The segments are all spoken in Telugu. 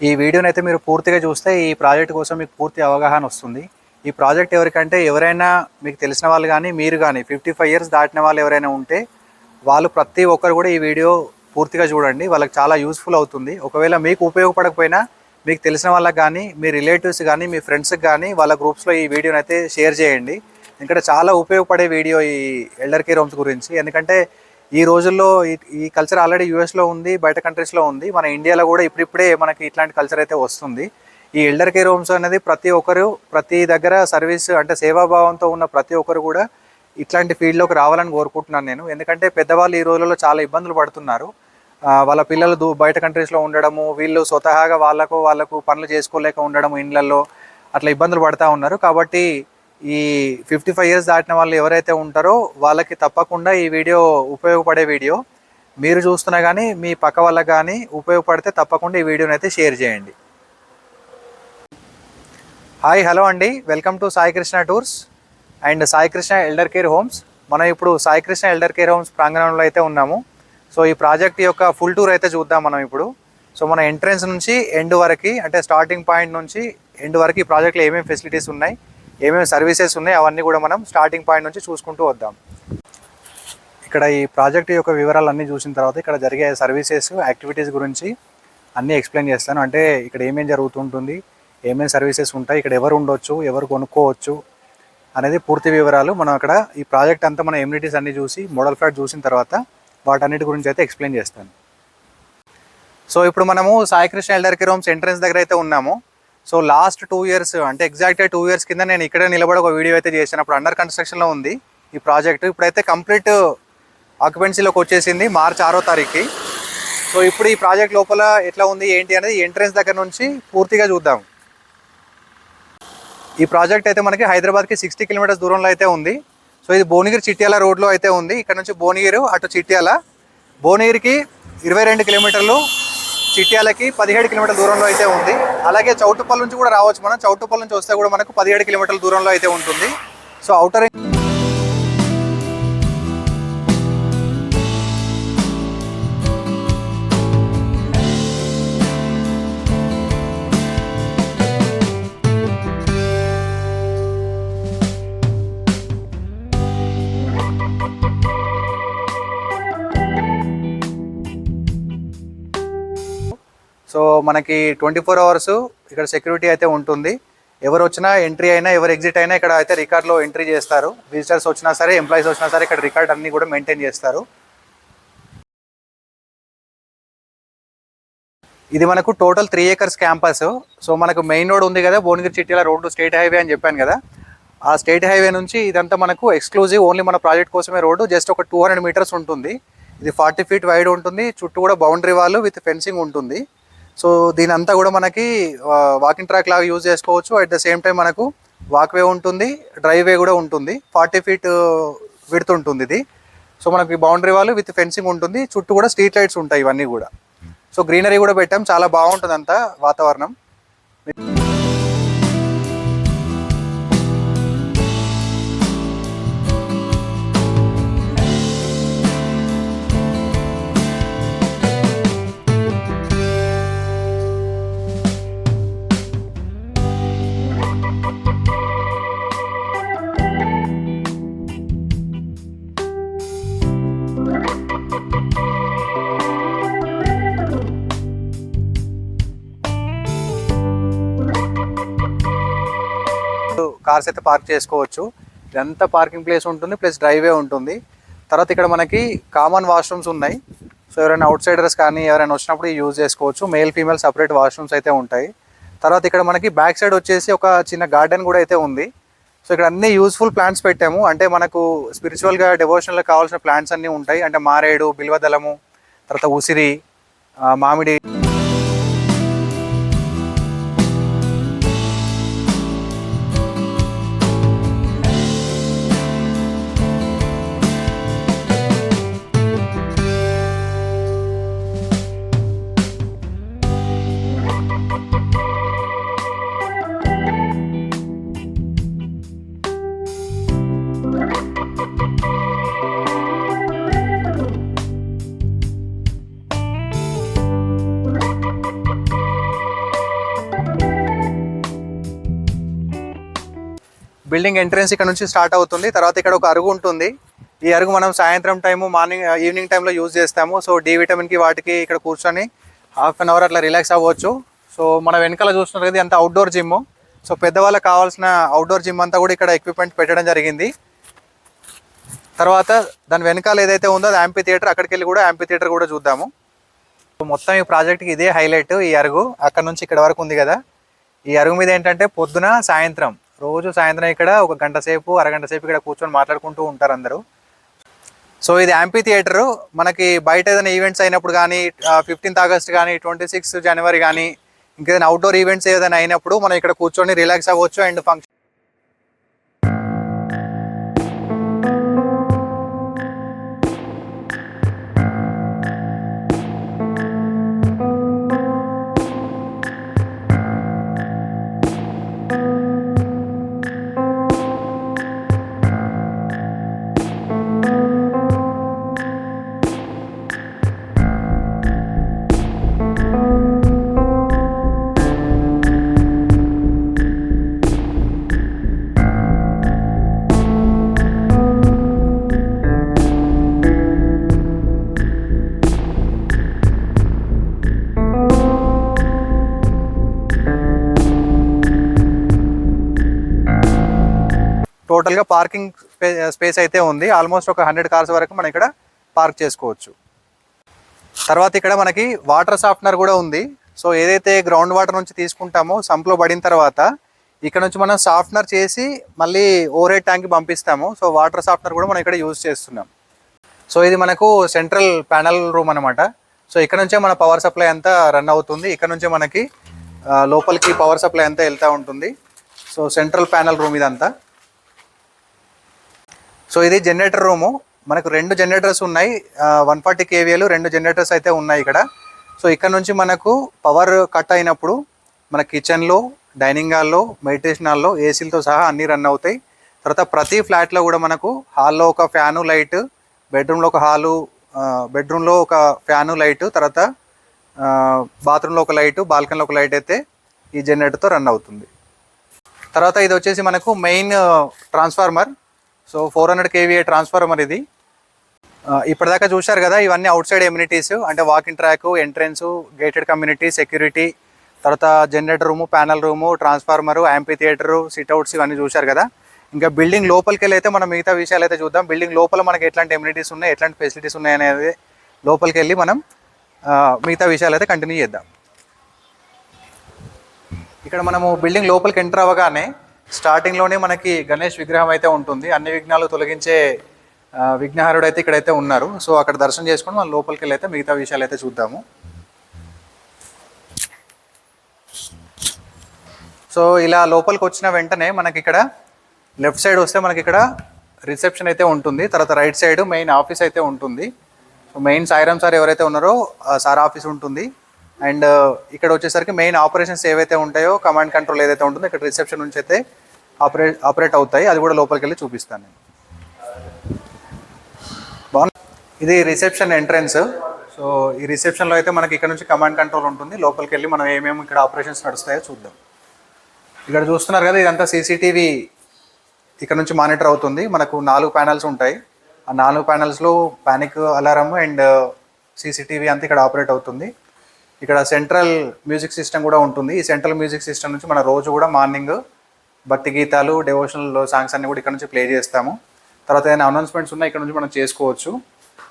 ఈ వీడియోనైతే మీరు పూర్తిగా చూస్తే ఈ ప్రాజెక్ట్ కోసం మీకు పూర్తి అవగాహన వస్తుంది. ఈ ప్రాజెక్ట్ ఎవరికంటే ఎవరైనా మీకు తెలిసిన వాళ్ళు కానీ మీరు కానీ 55 ఇయర్స్ దాటిన వాళ్ళు ఎవరైనా ఉంటే వాళ్ళు ప్రతి ఒక్కరు కూడా ఈ వీడియో పూర్తిగా చూడండి. వాళ్ళకి చాలా యూస్ఫుల్ అవుతుంది. ఒకవేళ మీకు ఉపయోగపడకపోయినా మీకు తెలిసిన వాళ్ళకి కానీ మీ రిలేటివ్స్ కానీ మీ ఫ్రెండ్స్కి కానీ వాళ్ళ గ్రూప్స్లో ఈ వీడియోని అయితే షేర్ చేయండి. ఎందుకంటే చాలా ఉపయోగపడే వీడియో ఈ ఎల్డర్ కేర్ హోమ్స్ గురించి. ఎందుకంటే ఈ రోజుల్లో ఈ కల్చర్ ఆల్రెడీ యూఎస్లో ఉంది, బయట కంట్రీస్లో ఉంది. మన ఇండియాలో కూడా ఇప్పుడిప్పుడే మనకి ఇట్లాంటి కల్చర్ అయితే వస్తుంది. ఈ ఎల్డర్ కేర్ హోమ్స్ అనేది ప్రతి ఒక్కరు ప్రతి దగ్గర సర్వీస్ అంటే సేవాభావంతో ఉన్న ప్రతి ఒక్కరు కూడా ఇట్లాంటి ఫీల్డ్లోకి రావాలని కోరుకుంటున్నాను నేను. ఎందుకంటే పెద్దవాళ్ళు ఈ రోజుల్లో చాలా ఇబ్బందులు పడుతున్నారు. వాళ్ళ పిల్లలు బయట కంట్రీస్లో ఉండడము, వీళ్ళు స్వతహాగా వాళ్ళకు పనులు చేసుకోలేక ఉండడము ఇండ్లలో అట్లా ఇబ్బందులు పడుతూ ఉన్నారు. కాబట్టి ఈ 55 ఇయర్స్ దాటిన వాళ్ళు ఎవరైతే ఉంటారో వాళ్ళకి తప్పకుండా ఈ వీడియో ఉపయోగపడే వీడియో. మీరు చూస్తున్నా కానీ మీ పక్క వాళ్ళకి కానీ ఉపయోగపడితే తప్పకుండా ఈ వీడియోని అయితే షేర్ చేయండి. హాయ్ హలో అండి, welcome to Sai Krishna tours and Sai Krishna elder care homes. మనం ఇప్పుడు Sai Krishna elder care homes ప్రాంగణంలో అయితే ఉన్నాము. సో ఈ ప్రాజెక్ట్ యొక్క ఫుల్ టూర్ అయితే చూద్దాం మనం ఇప్పుడు. సో మన ఎంట్రన్స్ నుంచి ఎండ్ వరకు అంటే స్టార్టింగ్ పాయింట్ నుంచి ఎండ్ వరకు ఈ ప్రాజెక్ట్లో ఏమేమి ఫెసిలిటీస్ ఉన్నాయి, ఏమేమి సర్వీసెస్ ఉన్నాయి అవన్నీ కూడా మనం స్టార్టింగ్ పాయింట్ నుంచి చూసుకుంటూ వద్దాం. ఇక్కడ ఈ ప్రాజెక్ట్ యొక్క వివరాలు అన్నీ చూసిన తర్వాత ఇక్కడ జరిగే సర్వీసెస్ యాక్టివిటీస్ గురించి అన్నీ ఎక్స్ప్లెయిన్ చేస్తాను. అంటే ఇక్కడ ఏమేమి జరుగుతుంటుంది, ఏమేమి సర్వీసెస్ ఉంటాయి, ఇక్కడ ఎవరు ఉండొచ్చు, ఎవరు కొనుక్కోవచ్చు అనేది పూర్తి వివరాలు మనం అక్కడ ఈ ప్రాజెక్ట్ అంతా మన ఎమ్యూనిటీస్ అన్నీ చూసి మోడల్ ఫ్లాట్ చూసిన తర్వాత వాటన్నిటి గురించి అయితే ఎక్స్ప్లెయిన్ చేస్తాను. సో ఇప్పుడు మనము Sai Krishna elder care homes entrance దగ్గర అయితే ఉన్నాము. సో లాస్ట్ 2 ఇయర్స్ అంటే ఎగ్జాక్ట్గా 2 ఇయర్స్ కింద నేను ఇక్కడే నిలబడి ఒక వీడియో అయితే చేశాను. అప్పుడు అండర్ కన్స్ట్రక్షన్లో ఉంది ఈ ప్రాజెక్ట్. ఇప్పుడైతే కంప్లీట్ ఆక్యుపెన్సీలోకి వచ్చేసింది మార్చి 6వ తారీఖుకి. సో ఇప్పుడు ఈ ప్రాజెక్ట్ లోపల ఎట్లా ఉంది ఏంటి అనేది ఎంట్రన్స్ దగ్గర నుంచి పూర్తిగా చూద్దాం. ఈ ప్రాజెక్ట్ అయితే మనకి హైదరాబాద్కి 60 కిలోమీటర్స్ దూరంలో అయితే ఉంది. సో ఇది భువనగిరి చిట్యాల రోడ్లో అయితే ఉంది. ఇక్కడ నుంచి భువనగిరి అటు చిట్యాల, భువనగిరికి 22 కిలోమీటర్లు, చిట్యాలకి 17 కిలోమీటర్ల దూరంలో అయితే ఉంది. అలాగే చౌటుప్పల్ నుంచి కూడా రావచ్చు. మనం చౌటుప్పల్ నుంచి వస్తే కూడా మనకు 17 కిలోమీటర్ల దూరంలో అయితే ఉంటుంది. సో అవుటర్ సో మనకి 24 అవర్స్ ఇక్కడ సెక్యూరిటీ అయితే ఉంటుంది. ఎవరు వచ్చినా ఎంట్రీ అయినా ఎవరు ఎగ్జిట్ అయినా ఇక్కడ అయితే రికార్డ్లో ఎంట్రీ చేస్తారు. విజిటర్స్ వచ్చినా సరే ఎంప్లాయీస్ వచ్చినా సరే ఇక్కడ రికార్డ్ అన్నీ కూడా మెయింటైన్ చేస్తారు. ఇది మనకు టోటల్ 3 acres క్యాంపస్. సో మనకు మెయిన్ రోడ్ ఉంది కదా, Bhuvanagiri Chityala road state highway అని చెప్పాను కదా, ఆ స్టేట్ హైవే నుంచి ఇదంతా మనకు ఎక్స్క్లూజివ్ ఓన్లీ మన ప్రాజెక్ట్ కోసమే రోడ్డు. జస్ట్ ఒక 200 మీటర్స్ ఉంటుంది. ఇది 40 feet వైడ్ ఉంటుంది. చుట్టూ కూడా బౌండరీ వాల్ విత్ ఫెన్సింగ్ ఉంటుంది. సో దీని అంతా కూడా మనకి వాకింగ్ ట్రాక్ లాగా యూజ్ చేసుకోవచ్చు. అట్ ద సేమ్ టైం మనకు వాక్వే ఉంటుంది, డ్రైవే కూడా ఉంటుంది. 40 feet విడ్త్ ఉంటుంది ఇది. సో మనకి బౌండరీ వాల్ విత్ ఫెన్సింగ్ ఉంటుంది. చుట్టూ కూడా స్ట్రీట్ లైట్స్ ఉంటాయి ఇవన్నీ కూడా. సో గ్రీనరీ కూడా పెట్టాం, చాలా బాగుంటుంది అంతా వాతావరణం. కార్స్ అయితే పార్క్ చేసుకోవచ్చు. ఇదంతా పార్కింగ్ ప్లేస్ ఉంటుంది, ప్లస్ డ్రైవే ఉంటుంది. తర్వాత ఇక్కడ మనకి కామన్ వాష్రూమ్స్ ఉన్నాయి. సో ఎవరైనా అవుట్ సైడర్స్ కానీ ఎవరైనా వచ్చినప్పుడు యూజ్ చేసుకోవచ్చు. మేల్ ఫీమేల్ సపరేట్ వాష్రూమ్స్ అయితే ఉంటాయి. తర్వాత ఇక్కడ మనకి బ్యాక్ సైడ్ వచ్చేసి ఒక చిన్న గార్డెన్ కూడా అయితే ఉంది. సో ఇక్కడ అన్ని యూస్ఫుల్ ప్లాంట్స్ పెట్టాము. అంటే మనకు స్పిరిచువల్గా డివోషనల్గా కావాల్సిన ప్లాంట్స్ అన్నీ ఉంటాయి. అంటే మారేడు, బిల్వదళము, తర్వాత ఉసిరి, మామిడి. బిల్డింగ్ ఎంట్రన్స్ ఇక్కడ నుంచి స్టార్ట్ అవుతుంది. తర్వాత ఇక్కడ ఒక అరుగు ఉంటుంది. ఈ అరుగు మనం సాయంత్రం టైము ఈవినింగ్ టైంలో యూజ్ చేస్తాము. సో డి విటమిన్కి వాటికి ఇక్కడ కూర్చొని హాఫ్ అన్ అవర్ అట్లా రిలాక్స్ అవ్వచ్చు. సో మన వెనకాల చూస్తున్నారు కదా, అంతా అవుట్డోర్ జిమ్. సో పెద్దవాళ్ళకి కావాల్సిన అవుట్డోర్ జిమ్ అంతా కూడా ఇక్కడ ఎక్విప్మెంట్ పెట్టడం జరిగింది. తర్వాత దాని వెనకాల ఏదైతే ఉందో అది యాంపీ థియేటర్. అక్కడికి వెళ్ళి కూడా యాంపీ థియేటర్ కూడా చూద్దాము. మొత్తం ఈ ప్రాజెక్ట్కి ఇదే హైలైట్. ఈ అరుగు అక్కడ నుంచి ఇక్కడ వరకు ఉంది కదా, ఈ అరుగు మీద ఏంటంటే పొద్దున సాయంత్రం రోజు సాయంత్రం ఇక్కడ ఒక గంట సేపు అరగంట సేపు ఇక్కడ కూర్చొని మాట్లాడుకుంటూ ఉంటారు అందరూ. సో ఇది యాంపీ థియేటరు. మనకి బయట ఏదైనా ఈవెంట్స్ అయినప్పుడు కానీ 15th ఆగస్ట్ కానీ 26 జనవరి కానీ ఇంకేదైనా అవుట్డోర్ ఈవెంట్స్ ఏదైనా అయినప్పుడు మనం ఇక్కడ కూర్చొని రిలాక్స్ అవ్వచ్చు. అండ్ ఫంక్షన్ టోటల్గా పార్కింగ్ స్పేస్ అయితే ఉంది. ఆల్మోస్ట్ ఒక 100 కార్స్ వరకు మనం ఇక్కడ పార్క్ చేసుకోవచ్చు. తర్వాత ఇక్కడ మనకి వాటర్ సాఫ్ట్నర్ కూడా ఉంది. సో ఏదైతే గ్రౌండ్ వాటర్ నుంచి తీసుకుంటామో సంప్లో పడిన తర్వాత ఇక్కడ నుంచి మనం సాఫ్ట్నర్ చేసి మళ్ళీ ఓవర్ హెడ్ ట్యాంక్కి పంపిస్తాము. సో వాటర్ సాఫ్ట్నర్ కూడా మనం ఇక్కడ యూజ్ చేస్తున్నాం. సో ఇది మనకు సెంట్రల్ ప్యానల్ రూమ్ అనమాట. సో ఇక్కడ నుంచే మన పవర్ సప్లై అంతా రన్ అవుతుంది. ఇక్కడ నుంచే మనకి లోపలికి పవర్ సప్లై అంతా వెళ్తూ ఉంటుంది. సో సెంట్రల్ ప్యానల్ రూమ్ ఇదంతా. సో ఇది జనరేటర్ రూము. మనకు 2 జనరేటర్స్ ఉన్నాయి. 140 kVAలు 2 జనరేటర్స్ అయితే ఉన్నాయి ఇక్కడ. సో ఇక్కడ నుంచి మనకు పవర్ కట్ అయినప్పుడు మన కిచెన్లో, డైనింగ్ హాల్లో, మెడిటేషన్ హాల్లో ఏసీలతో సహా అన్నీ రన్ అవుతాయి. తర్వాత ప్రతి ఫ్లాట్లో కూడా మనకు హాల్లో ఒక ఫ్యాను లైట్, బెడ్రూమ్లో ఒక ఫ్యాను లైటు, తర్వాత బాత్రూంలో ఒక లైటు, బాల్కనీలో ఒక లైట్ అయితే ఈ జనరేటర్తో రన్ అవుతుంది. తర్వాత ఇది వచ్చేసి మనకు main transformer. So 400 kVA transformer ఇది. ఇప్పటిదాకా చూశారు కదా, ఇవన్నీ అవుట్ సైడ్ ఎమ్యూనిటీస్ అంటే walking track, entrance, gated community, security, తర్వాత generator room, panel room, transformer, amphitheatre, sit outs ఇవన్నీ చూశారు కదా. ఇంకా బిల్డింగ్ లోపలికి వెళ్ళి అయితే మనం మిగతా విషయాలు అయితే చూద్దాం. బిల్డింగ్ లోపల మనకి ఎట్లాంటి ఎమ్యూనిటీస్ ఉన్నాయి, ఎట్లాంటి ఫెసిలిటీస్ ఉన్నాయి అనేది లోపలికి వెళ్ళి మనం మిగతా విషయాలు అయితే కంటిన్యూ చేద్దాం. ఇక్కడ మనము బిల్డింగ్ లోపలికి ఎంటర్ అవ్వగానే స్టార్టింగ్లోనే మనకి గణేష్ విగ్రహం అయితే ఉంటుంది. అన్ని విఘ్నాలు తొలగించే విఘ్నహారుడు అయితే ఇక్కడైతే ఉన్నారు. సో అక్కడ దర్శనం చేసుకొని మనం లోపలికి వెళ్ళి అయితే మిగతా విషయాలు అయితే చూద్దాము. సో ఇలా లోపలికి వచ్చిన వెంటనే మనకి ఇక్కడ లెఫ్ట్ సైడ్ వస్తే మనకి ఇక్కడ రిసెప్షన్ అయితే ఉంటుంది. తర్వాత రైట్ సైడ్ మెయిన్ ఆఫీస్ అయితే ఉంటుంది. సో మెయిన్ సాయిరామ్ సార్ ఎవరైతే ఉన్నారో సార్ ఆఫీస్ ఉంటుంది. అండ్ ఇక్కడ వచ్చేసరికి మెయిన్ ఆపరేషన్స్ ఏవైతే ఉంటాయో, కమాండ్ కంట్రోల్ ఏదైతే ఉంటుందో ఇక్కడ రిసెప్షన్ నుంచి అయితే ఆపరేట్ అవుతాయి. అది కూడా లోపలికి వెళ్ళి చూపిస్తాను నేను. బాగుంది. ఇది రిసెప్షన్ ఎంట్రన్స్. సో ఈ రిసెప్షన్లో అయితే మనకి ఇక్కడ నుంచి కమాండ్ కంట్రోల్ ఉంటుంది. లోపలికి వెళ్ళి మనం ఏమేమి ఇక్కడ ఆపరేషన్స్ నడుస్తాయో చూద్దాం. ఇక్కడ చూస్తున్నారు కదా, ఇదంతా సీసీటీవీ ఇక్కడ నుంచి మానిటర్ అవుతుంది. మనకు 4 ప్యానల్స్ ఉంటాయి. ఆ 4 ప్యానల్స్లో పానిక్ అలారం అండ్ సీసీటీవీ అంతా ఇక్కడ ఆపరేట్ అవుతుంది. ఇక్కడ సెంట్రల్ మ్యూజిక్ సిస్టమ్ కూడా ఉంటుంది. ఈ సెంట్రల్ మ్యూజిక్ సిస్టమ్ నుంచి మన రోజు కూడా మార్నింగ్ భక్తి గీతాలు, డెవోషనల్ సాంగ్స్ అన్నీ కూడా ఇక్కడ నుంచి ప్లే చేస్తాము. తర్వాత ఏదైనా అనౌన్స్మెంట్స్ ఉన్నా ఇక్కడ నుంచి మనం చేసుకోవచ్చు.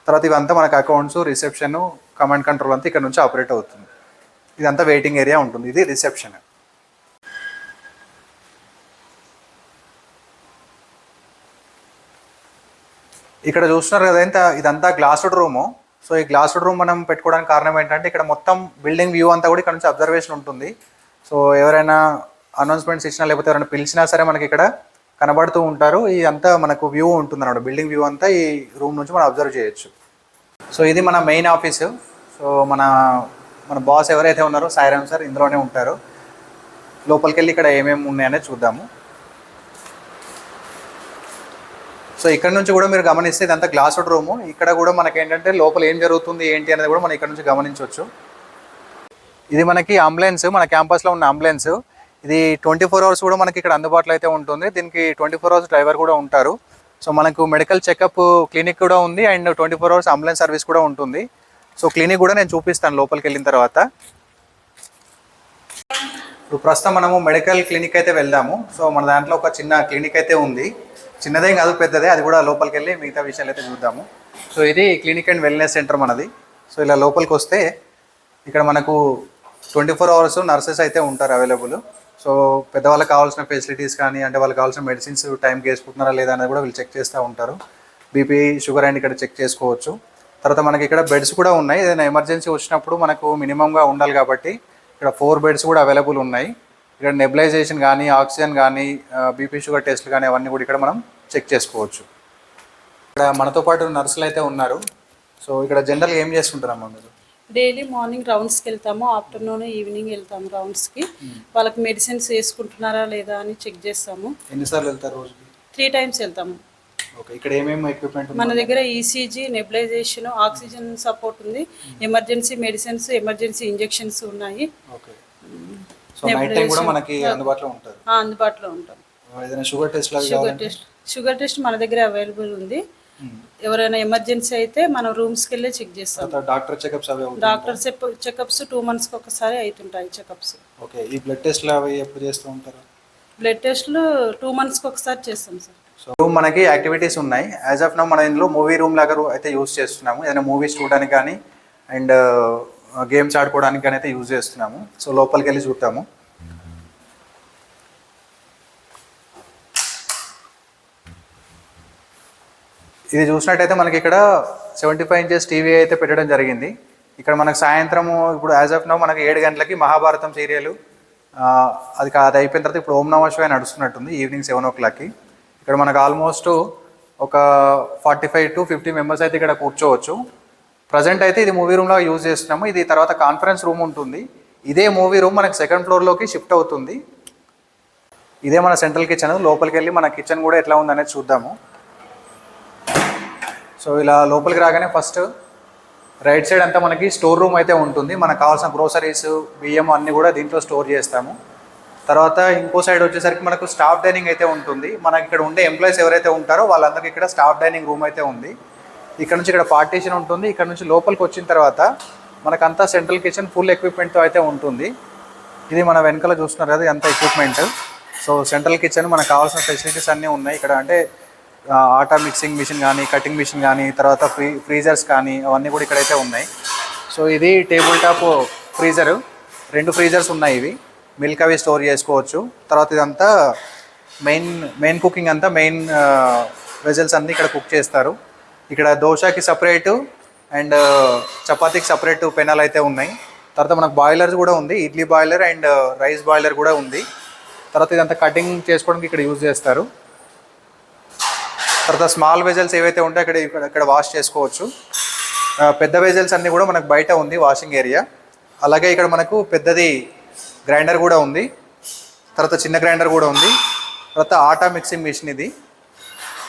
తర్వాత ఇవంతా మనకు అకౌంట్స్, రిసెప్షన్, కమాండ్ కంట్రోల్ అంతా ఇక్కడ నుంచి ఆపరేట్ అవుతుంది. ఇదంతా వెయిటింగ్ ఏరియా ఉంటుంది. ఇది రిసెప్షన్. ఇక్కడ చూస్తున్నారు కదా, ఇదంతా గ్లాస్డ్ రూము. సో ఈ గ్లాస్డ్ రూమ్ మనం పెట్టుకోవడానికి కారణం ఏంటంటే ఇక్కడ మొత్తం బిల్డింగ్ వ్యూ అంతా కూడా ఇక్కడ నుంచి అబ్జర్వేషన్ ఉంటుంది. సో ఎవరైనా అనౌన్స్మెంట్స్ ఇచ్చినా లేకపోతే ఎవరైనా పిలిచినా సరే మనకి ఇక్కడ కనబడుతూ ఉంటారు. ఈ అంతా మనకు వ్యూ ఉంటుంది అన్నమాట. బిల్డింగ్ వ్యూ అంతా ఈ రూమ్ నుంచి మనం అబ్జర్వ్ చేయొచ్చు. సో ఇది మన మెయిన్ ఆఫీసు. సో మన బాస్ ఎవరైతే ఉన్నారో సాయిరామ్ సార్ ఇందులోనే ఉంటారు. లోపలికి వెళ్ళి ఇక్కడ ఏమేమి ఉన్నాయనేది చూద్దాము. సో ఇక్కడ నుంచి కూడా మీరు గమనిస్తే ఇదంతా గ్లాస్డ్ రూము. ఇక్కడ కూడా మనకి ఏంటంటే లోపల ఏం జరుగుతుంది ఏంటి అనేది కూడా మనం ఇక్కడ నుంచి గమనించవచ్చు. ఇది మనకి అంబులెన్స్, మన క్యాంపస్లో ఉన్న అంబులెన్స్. ఇది 24 అవర్స్ కూడా మనకి ఇక్కడ అందుబాటులో అయితే ఉంటుంది. దీనికి 24 అవర్స్ డ్రైవర్ కూడా ఉంటారు. సో మనకు మెడికల్ చెకప్ క్లినిక్ కూడా ఉంది అండ్ 24 అవర్స్ అంబులెన్స్ సర్వీస్ కూడా ఉంటుంది. సో క్లినిక్ కూడా నేను చూపిస్తాను లోపలికి వెళ్ళిన తర్వాత. ఇప్పుడు ప్రస్తుతం మనము మెడికల్ క్లినిక్ అయితే వెళ్దాము. సో మన దాంట్లో ఒక చిన్న క్లినిక్ అయితే ఉంది, చిన్నదే కాదు పెద్దదే, అది కూడా లోపలికి వెళ్ళి మిగతా విషయాలు అయితే చూద్దాము. సో ఇది క్లినిక్ అండ్ వెల్నెస్ సెంటర్ మనది. సో ఇలా లోపలికి వస్తే ఇక్కడ మనకు 24 అవర్స్ నర్సెస్ అయితే ఉంటారు అవైలబుల్. సో పెద్దవాళ్ళకి కావాల్సిన ఫెసిలిటీస్ కానీ అంటే వాళ్ళకి కావాల్సిన మెడిసిన్స్ టైంకి వేసుకుంటున్నారా లేదా అనేది కూడా వీళ్ళు చెక్ చేస్తూ ఉంటారు. బీపీ షుగర్ అండ్ ఇక్కడ చెక్ చేసుకోవచ్చు. తర్వాత మనకి ఇక్కడ బెడ్స్ కూడా ఉన్నాయి. ఏదైనా ఎమర్జెన్సీ వచ్చినప్పుడు మనకు మినిమంగా ఉండాలి కాబట్టి ఇక్కడ 4 బెడ్స్ కూడా అవైలబుల్ ఉన్నాయి. ఇక్కడ నెబులైజేషన్ కానీ ఆక్సిజన్ కానీ బీపీ షుగర్ టెస్ట్లు కానీ అవన్నీ కూడా ఇక్కడ మనం చెక్ చేసుకోవచ్చు. ఇక్కడ మనతో పాటు నర్సులు అయితే ఉన్నారు. సో ఇక్కడ జనరల్గా ఏం చేస్తుంటారమ్మా మీరు? డైలీ మార్నింగ్ రౌండ్స్కి వెళ్తాము, ఆఫ్టర్నూన్ ఈవినింగ్ వెళ్తాము రౌండ్స్కి. వాళ్ళకి మెడిసిన్స్ వేసుకుంటున్నారా లేదా అని చెక్ చేస్తాము. ఎన్నిసార్లు వెళ్తారు రోజుకి? 3 టైమ్స్ వెళ్తాము. ఓకే, ఇక్కడ ఏమేమి ఎక్విప్మెంట్? మన దగ్గర ఈసీజీ, నెబులైజేషన్, ఆక్సిజన్ సపోర్ట్ ఉంది, ఎమర్జెన్సీ మెడిసిన్స్, ఎమర్జెన్సీ ఇంజెక్షన్స్ ఉన్నాయి. ఓకే, సో నైట్ టైం కూడా మనకి అందుబాటులో ఉంటుంది? అందుబాటులో ఉంటాం. ఏదైనా షుగర్ టెస్ట్? షుగర్ టెస్ట్ మన దగ్గర అవైలబుల్ ఉంది. ఎవరైనా ఎమర్జెన్సీ అయితే మనం రూమ్స్కి వెళ్ళి చెక్ చేస్తాం. డాక్టర్ చెకప్స్ అవి? డాక్టర్ చెకప్స్ 2 monthsకి ఒకసారి అవుతుంటాయి చెకప్స్. ఓకే, ఈ బ్లడ్ టెస్ట్లు అవి ఎప్పుడు చేస్తూ ఉంటారు? బ్లడ్ టెస్ట్లు 2 monthsకి ఒకసారి చేస్తాం సార్. సో మనకి యాక్టివిటీస్ ఉన్నాయి. యాజ్ ఆఫ్ నౌ మనం ఇందులో మూవీ రూమ్ లాగా అయితే యూజ్ చేస్తున్నాము. ఏదైనా మూవీస్ చూడడానికి కానీ అండ్ గేమ్స్ ఆడుకోవడానికి కానీ అయితే యూజ్ చేస్తున్నాము. సో లోపలికి వెళ్ళి చూద్దాము. ఇది చూసినట్టయితే మనకి ఇక్కడ 75 inches టీవీ అయితే పెట్టడం జరిగింది. ఇక్కడ మనకు సాయంత్రము ఇప్పుడు యాజ్ ఆఫ్ నౌ మనకి 7 గంటలకి మహాభారతం సీరియల్ అది అయిపోయిన తర్వాత ఇప్పుడు ఓం నమః శివాయ నడుస్తున్నట్టుంది ఈవినింగ్ 7 o'clockకి. ఇక్కడ మనకు ఆల్మోస్ట్ ఒక 45 to 50 మెంబర్స్ అయితే ఇక్కడ కూర్చోవచ్చు. ప్రజెంట్ అయితే ఇది మూవీ రూమ్లో యూజ్ చేస్తున్నాము. ఇది తర్వాత కాన్ఫరెన్స్ రూమ్ ఉంటుంది. ఇదే మూవీ రూమ్ మనకి 2nd floorలోకి షిఫ్ట్ అవుతుంది. ఇదే మన సెంట్రల్ కిచెన్. లోపలికి వెళ్ళి మన కిచెన్ కూడా ఎట్లా ఉందనేది చూద్దాము. సో ఇలా లోపలికి రాగానే ఫస్ట్ రైట్ సైడ్ అంతా మనకి స్టోర్ రూమ్ అయితే ఉంటుంది. మనకు కావాల్సిన గ్రోసరీస్, బియ్యం అన్నీ కూడా దీంట్లో స్టోర్ చేస్తాము. తర్వాత ఇంకో సైడ్ వచ్చేసరికి మనకు స్టాఫ్ డైనింగ్ అయితే ఉంటుంది. మనకి ఇక్కడ ఉండే ఎంప్లాయీస్ ఎవరైతే ఉంటారో వాళ్ళందరికీ ఇక్కడ స్టాఫ్ డైనింగ్ రూమ్ అయితే ఉంది. ఇక్కడ నుంచి ఇక్కడ పార్టీషన్ ఉంటుంది. ఇక్కడ నుంచి లోపలికి వచ్చిన తర్వాత మనకంతా సెంట్రల్ కిచెన్ ఫుల్ ఎక్విప్మెంట్తో అయితే ఉంటుంది. ఇది మన వెనకాల చూస్తున్నారు కదా, అంత ఎక్విప్మెంట్. సో సెంట్రల్ కిచెన్ మనకు కావాల్సిన ఫెసిలిటీస్ అన్నీ ఉన్నాయి ఇక్కడ. అంటే ఆటా మిక్సింగ్ మిషన్ కానీ, కటింగ్ మిషన్ కానీ, తర్వాత ఫ్రీజర్స్ కానీ అవన్నీ కూడా ఇక్కడైతే ఉన్నాయి. సో ఇది టేబుల్ టాప్ ఫ్రీజరు. 2 ఫ్రీజర్స్ ఉన్నాయి. ఇవి మిల్క్ అవి స్టోర్ చేసుకోవచ్చు. తర్వాత ఇదంతా మెయిన్ కుకింగ్ అంతా మెయిన్ వెజల్స్ అన్నీ ఇక్కడ కుక్ చేస్తారు. ఇక్కడ దోశకి సపరేటు అండ్ చపాతీకి సపరేట్ పెనాలు అయితే ఉన్నాయి. తర్వాత మనకు బాయిలర్స్ కూడా ఉంది, idli boiler and rice boiler కూడా ఉంది. తర్వాత ఇదంతా కటింగ్ చేసుకోవడానికి ఇక్కడ యూజ్ చేస్తారు. తర్వాత స్మాల్ వెజల్స్ ఏవైతే ఉంటాయో ఇక్కడ వాష్ చేసుకోవచ్చు. పెద్ద వెజల్స్ అన్నీ కూడా మనకు బయట ఉంది వాషింగ్ ఏరియా. అలాగే ఇక్కడ మనకు పెద్దది గ్రైండర్ కూడా ఉంది. తర్వాత చిన్న గ్రైండర్ కూడా ఉంది. తర్వాత ఆటా మిక్సింగ్ మిషన్ ఇది.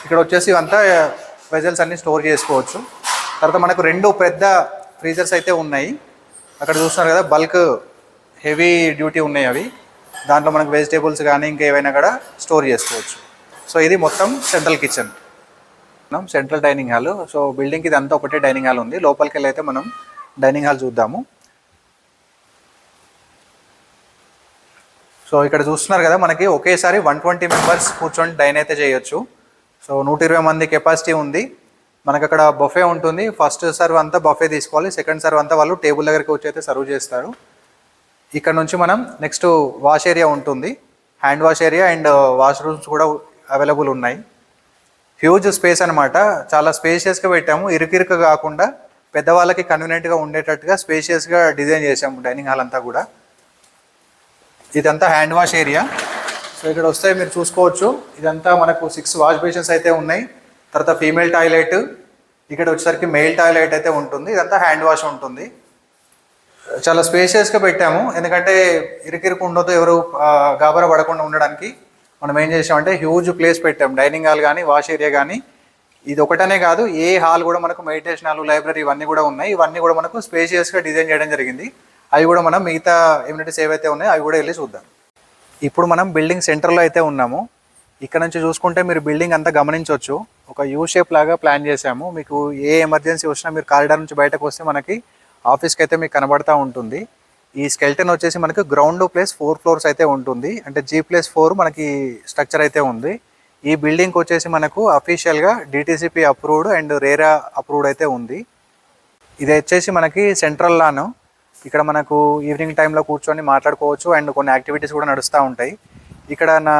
ఇక్కడ వచ్చేసి ఇవంతా వెజల్స్ అన్నీ స్టోర్ చేసుకోవచ్చు. తర్వాత మనకు 2 పెద్ద ఫ్రీజర్స్ అయితే ఉన్నాయి. అక్కడ చూస్తున్నారు కదా, బల్క్ హెవీ డ్యూటీ ఉన్నాయి అవి. దాంట్లో మనకు వెజిటేబుల్స్ కానీ ఇంకా ఏవైనా కూడా స్టోర్ చేసుకోవచ్చు. సో ఇది మొత్తం central kitchen, central dining hall. So బిల్డింగ్కి ఇదంతా ఒకటే డైనింగ్ హాల్ ఉంది. లోపలికి వెళ్ళి అయితే మనం డైనింగ్ హాల్ చూద్దాము. సో ఇక్కడ చూస్తున్నారు కదా, మనకి ఒకేసారి 120 మెంబర్స్ కూర్చొని డైన్ అయితే చేయొచ్చు. సో 120 మంది కెపాసిటీ ఉంది. మనకు అక్కడ బఫే ఉంటుంది. ఫస్ట్ సర్వ్ అంతా బఫే తీసుకోవాలి, సెకండ్ సర్వ్ అంతా వాళ్ళు టేబుల్ దగ్గరికి వచ్చి అయితే సర్వ్ చేస్తారు. ఇక్కడ నుంచి మనం నెక్స్ట్ వాష్ ఏరియా ఉంటుంది, hand wash area and washrooms కూడా అవైలబుల్ ఉన్నాయి. హ్యూజ్ స్పేస్ అనమాట, చాలా స్పేషియస్గా పెట్టాము. ఇరుకిరుకు కాకుండా పెద్దవాళ్ళకి కన్వీనియంట్గా ఉండేటట్టుగా స్పేషియస్గా డిజైన్ చేసాము డైనింగ్ హాల్ అంతా కూడా. ఇదంతా హ్యాండ్ వాష్ ఏరియా. సో ఇక్కడ వస్తే మీరు చూసుకోవచ్చు, ఇదంతా మనకు 6 వాష్ బేసిన్స్ అయితే ఉన్నాయి. తర్వాత ఫీమేల్ టాయిలెట్, ఇక్కడ వచ్చేసరికి మేల్ టాయిలెట్ అయితే ఉంటుంది. ఇదంతా హ్యాండ్ వాష్ ఉంటుంది. చాలా స్పేషియస్గా పెట్టాము, ఎందుకంటే ఇరుకిరుకు ఉండదు, ఎవరు గాబరా పడకుండా ఉండడానికి. మనం ఏం చేసామంటే హ్యూజ్ ప్లేస్ పెట్టాం, డైనింగ్ హాల్ కానీ వాష్ ఏరియా కానీ. ఇది ఒకటనే కాదు, ఏ హాల్ కూడా మనకు మెడిటేషన్ హాల్, లైబ్రరీ ఇవన్నీ కూడా ఉన్నాయి. ఇవన్నీ కూడా మనకు స్పేషియస్గా డిజైన్ చేయడం జరిగింది. అవి కూడా మనం మిగతా ఎమ్యూనిటీస్ ఏవైతే ఉన్నాయో అవి కూడా వెళ్ళి చూద్దాం. ఇప్పుడు మనం బిల్డింగ్ సెంటర్లో అయితే ఉన్నాము. ఇక్కడ నుంచి చూసుకుంటే మీరు బిల్డింగ్ అంతా గమనించవచ్చు. ఒక యూ షేప్ లాగా ప్లాన్ చేశాము. మీకు ఏ ఎమర్జెన్సీ వచ్చినా మీరు కారిడార్ నుంచి బయటకు వస్తే మనకి ఆఫీస్కి అయితే మీకు కనబడతా ఉంటుంది. ఈ స్కెల్టన్ వచ్చేసి మనకు గ్రౌండ్ ప్లస్ 4 ఫ్లోర్స్ అయితే ఉంటుంది. అంటే G+4 మనకి స్ట్రక్చర్ అయితే ఉంది. ఈ బిల్డింగ్కి వచ్చేసి మనకు అఫీషియల్గా DTCP approved and RERA approved అయితే ఉంది. ఇది వచ్చేసి మనకి సెంట్రల్ లాను. ఇక్కడ మనకు ఈవినింగ్ టైంలో కూర్చొని మాట్లాడుకోవచ్చు అండ్ కొన్ని యాక్టివిటీస్ కూడా నడుస్తూ ఉంటాయి. ఇక్కడ నా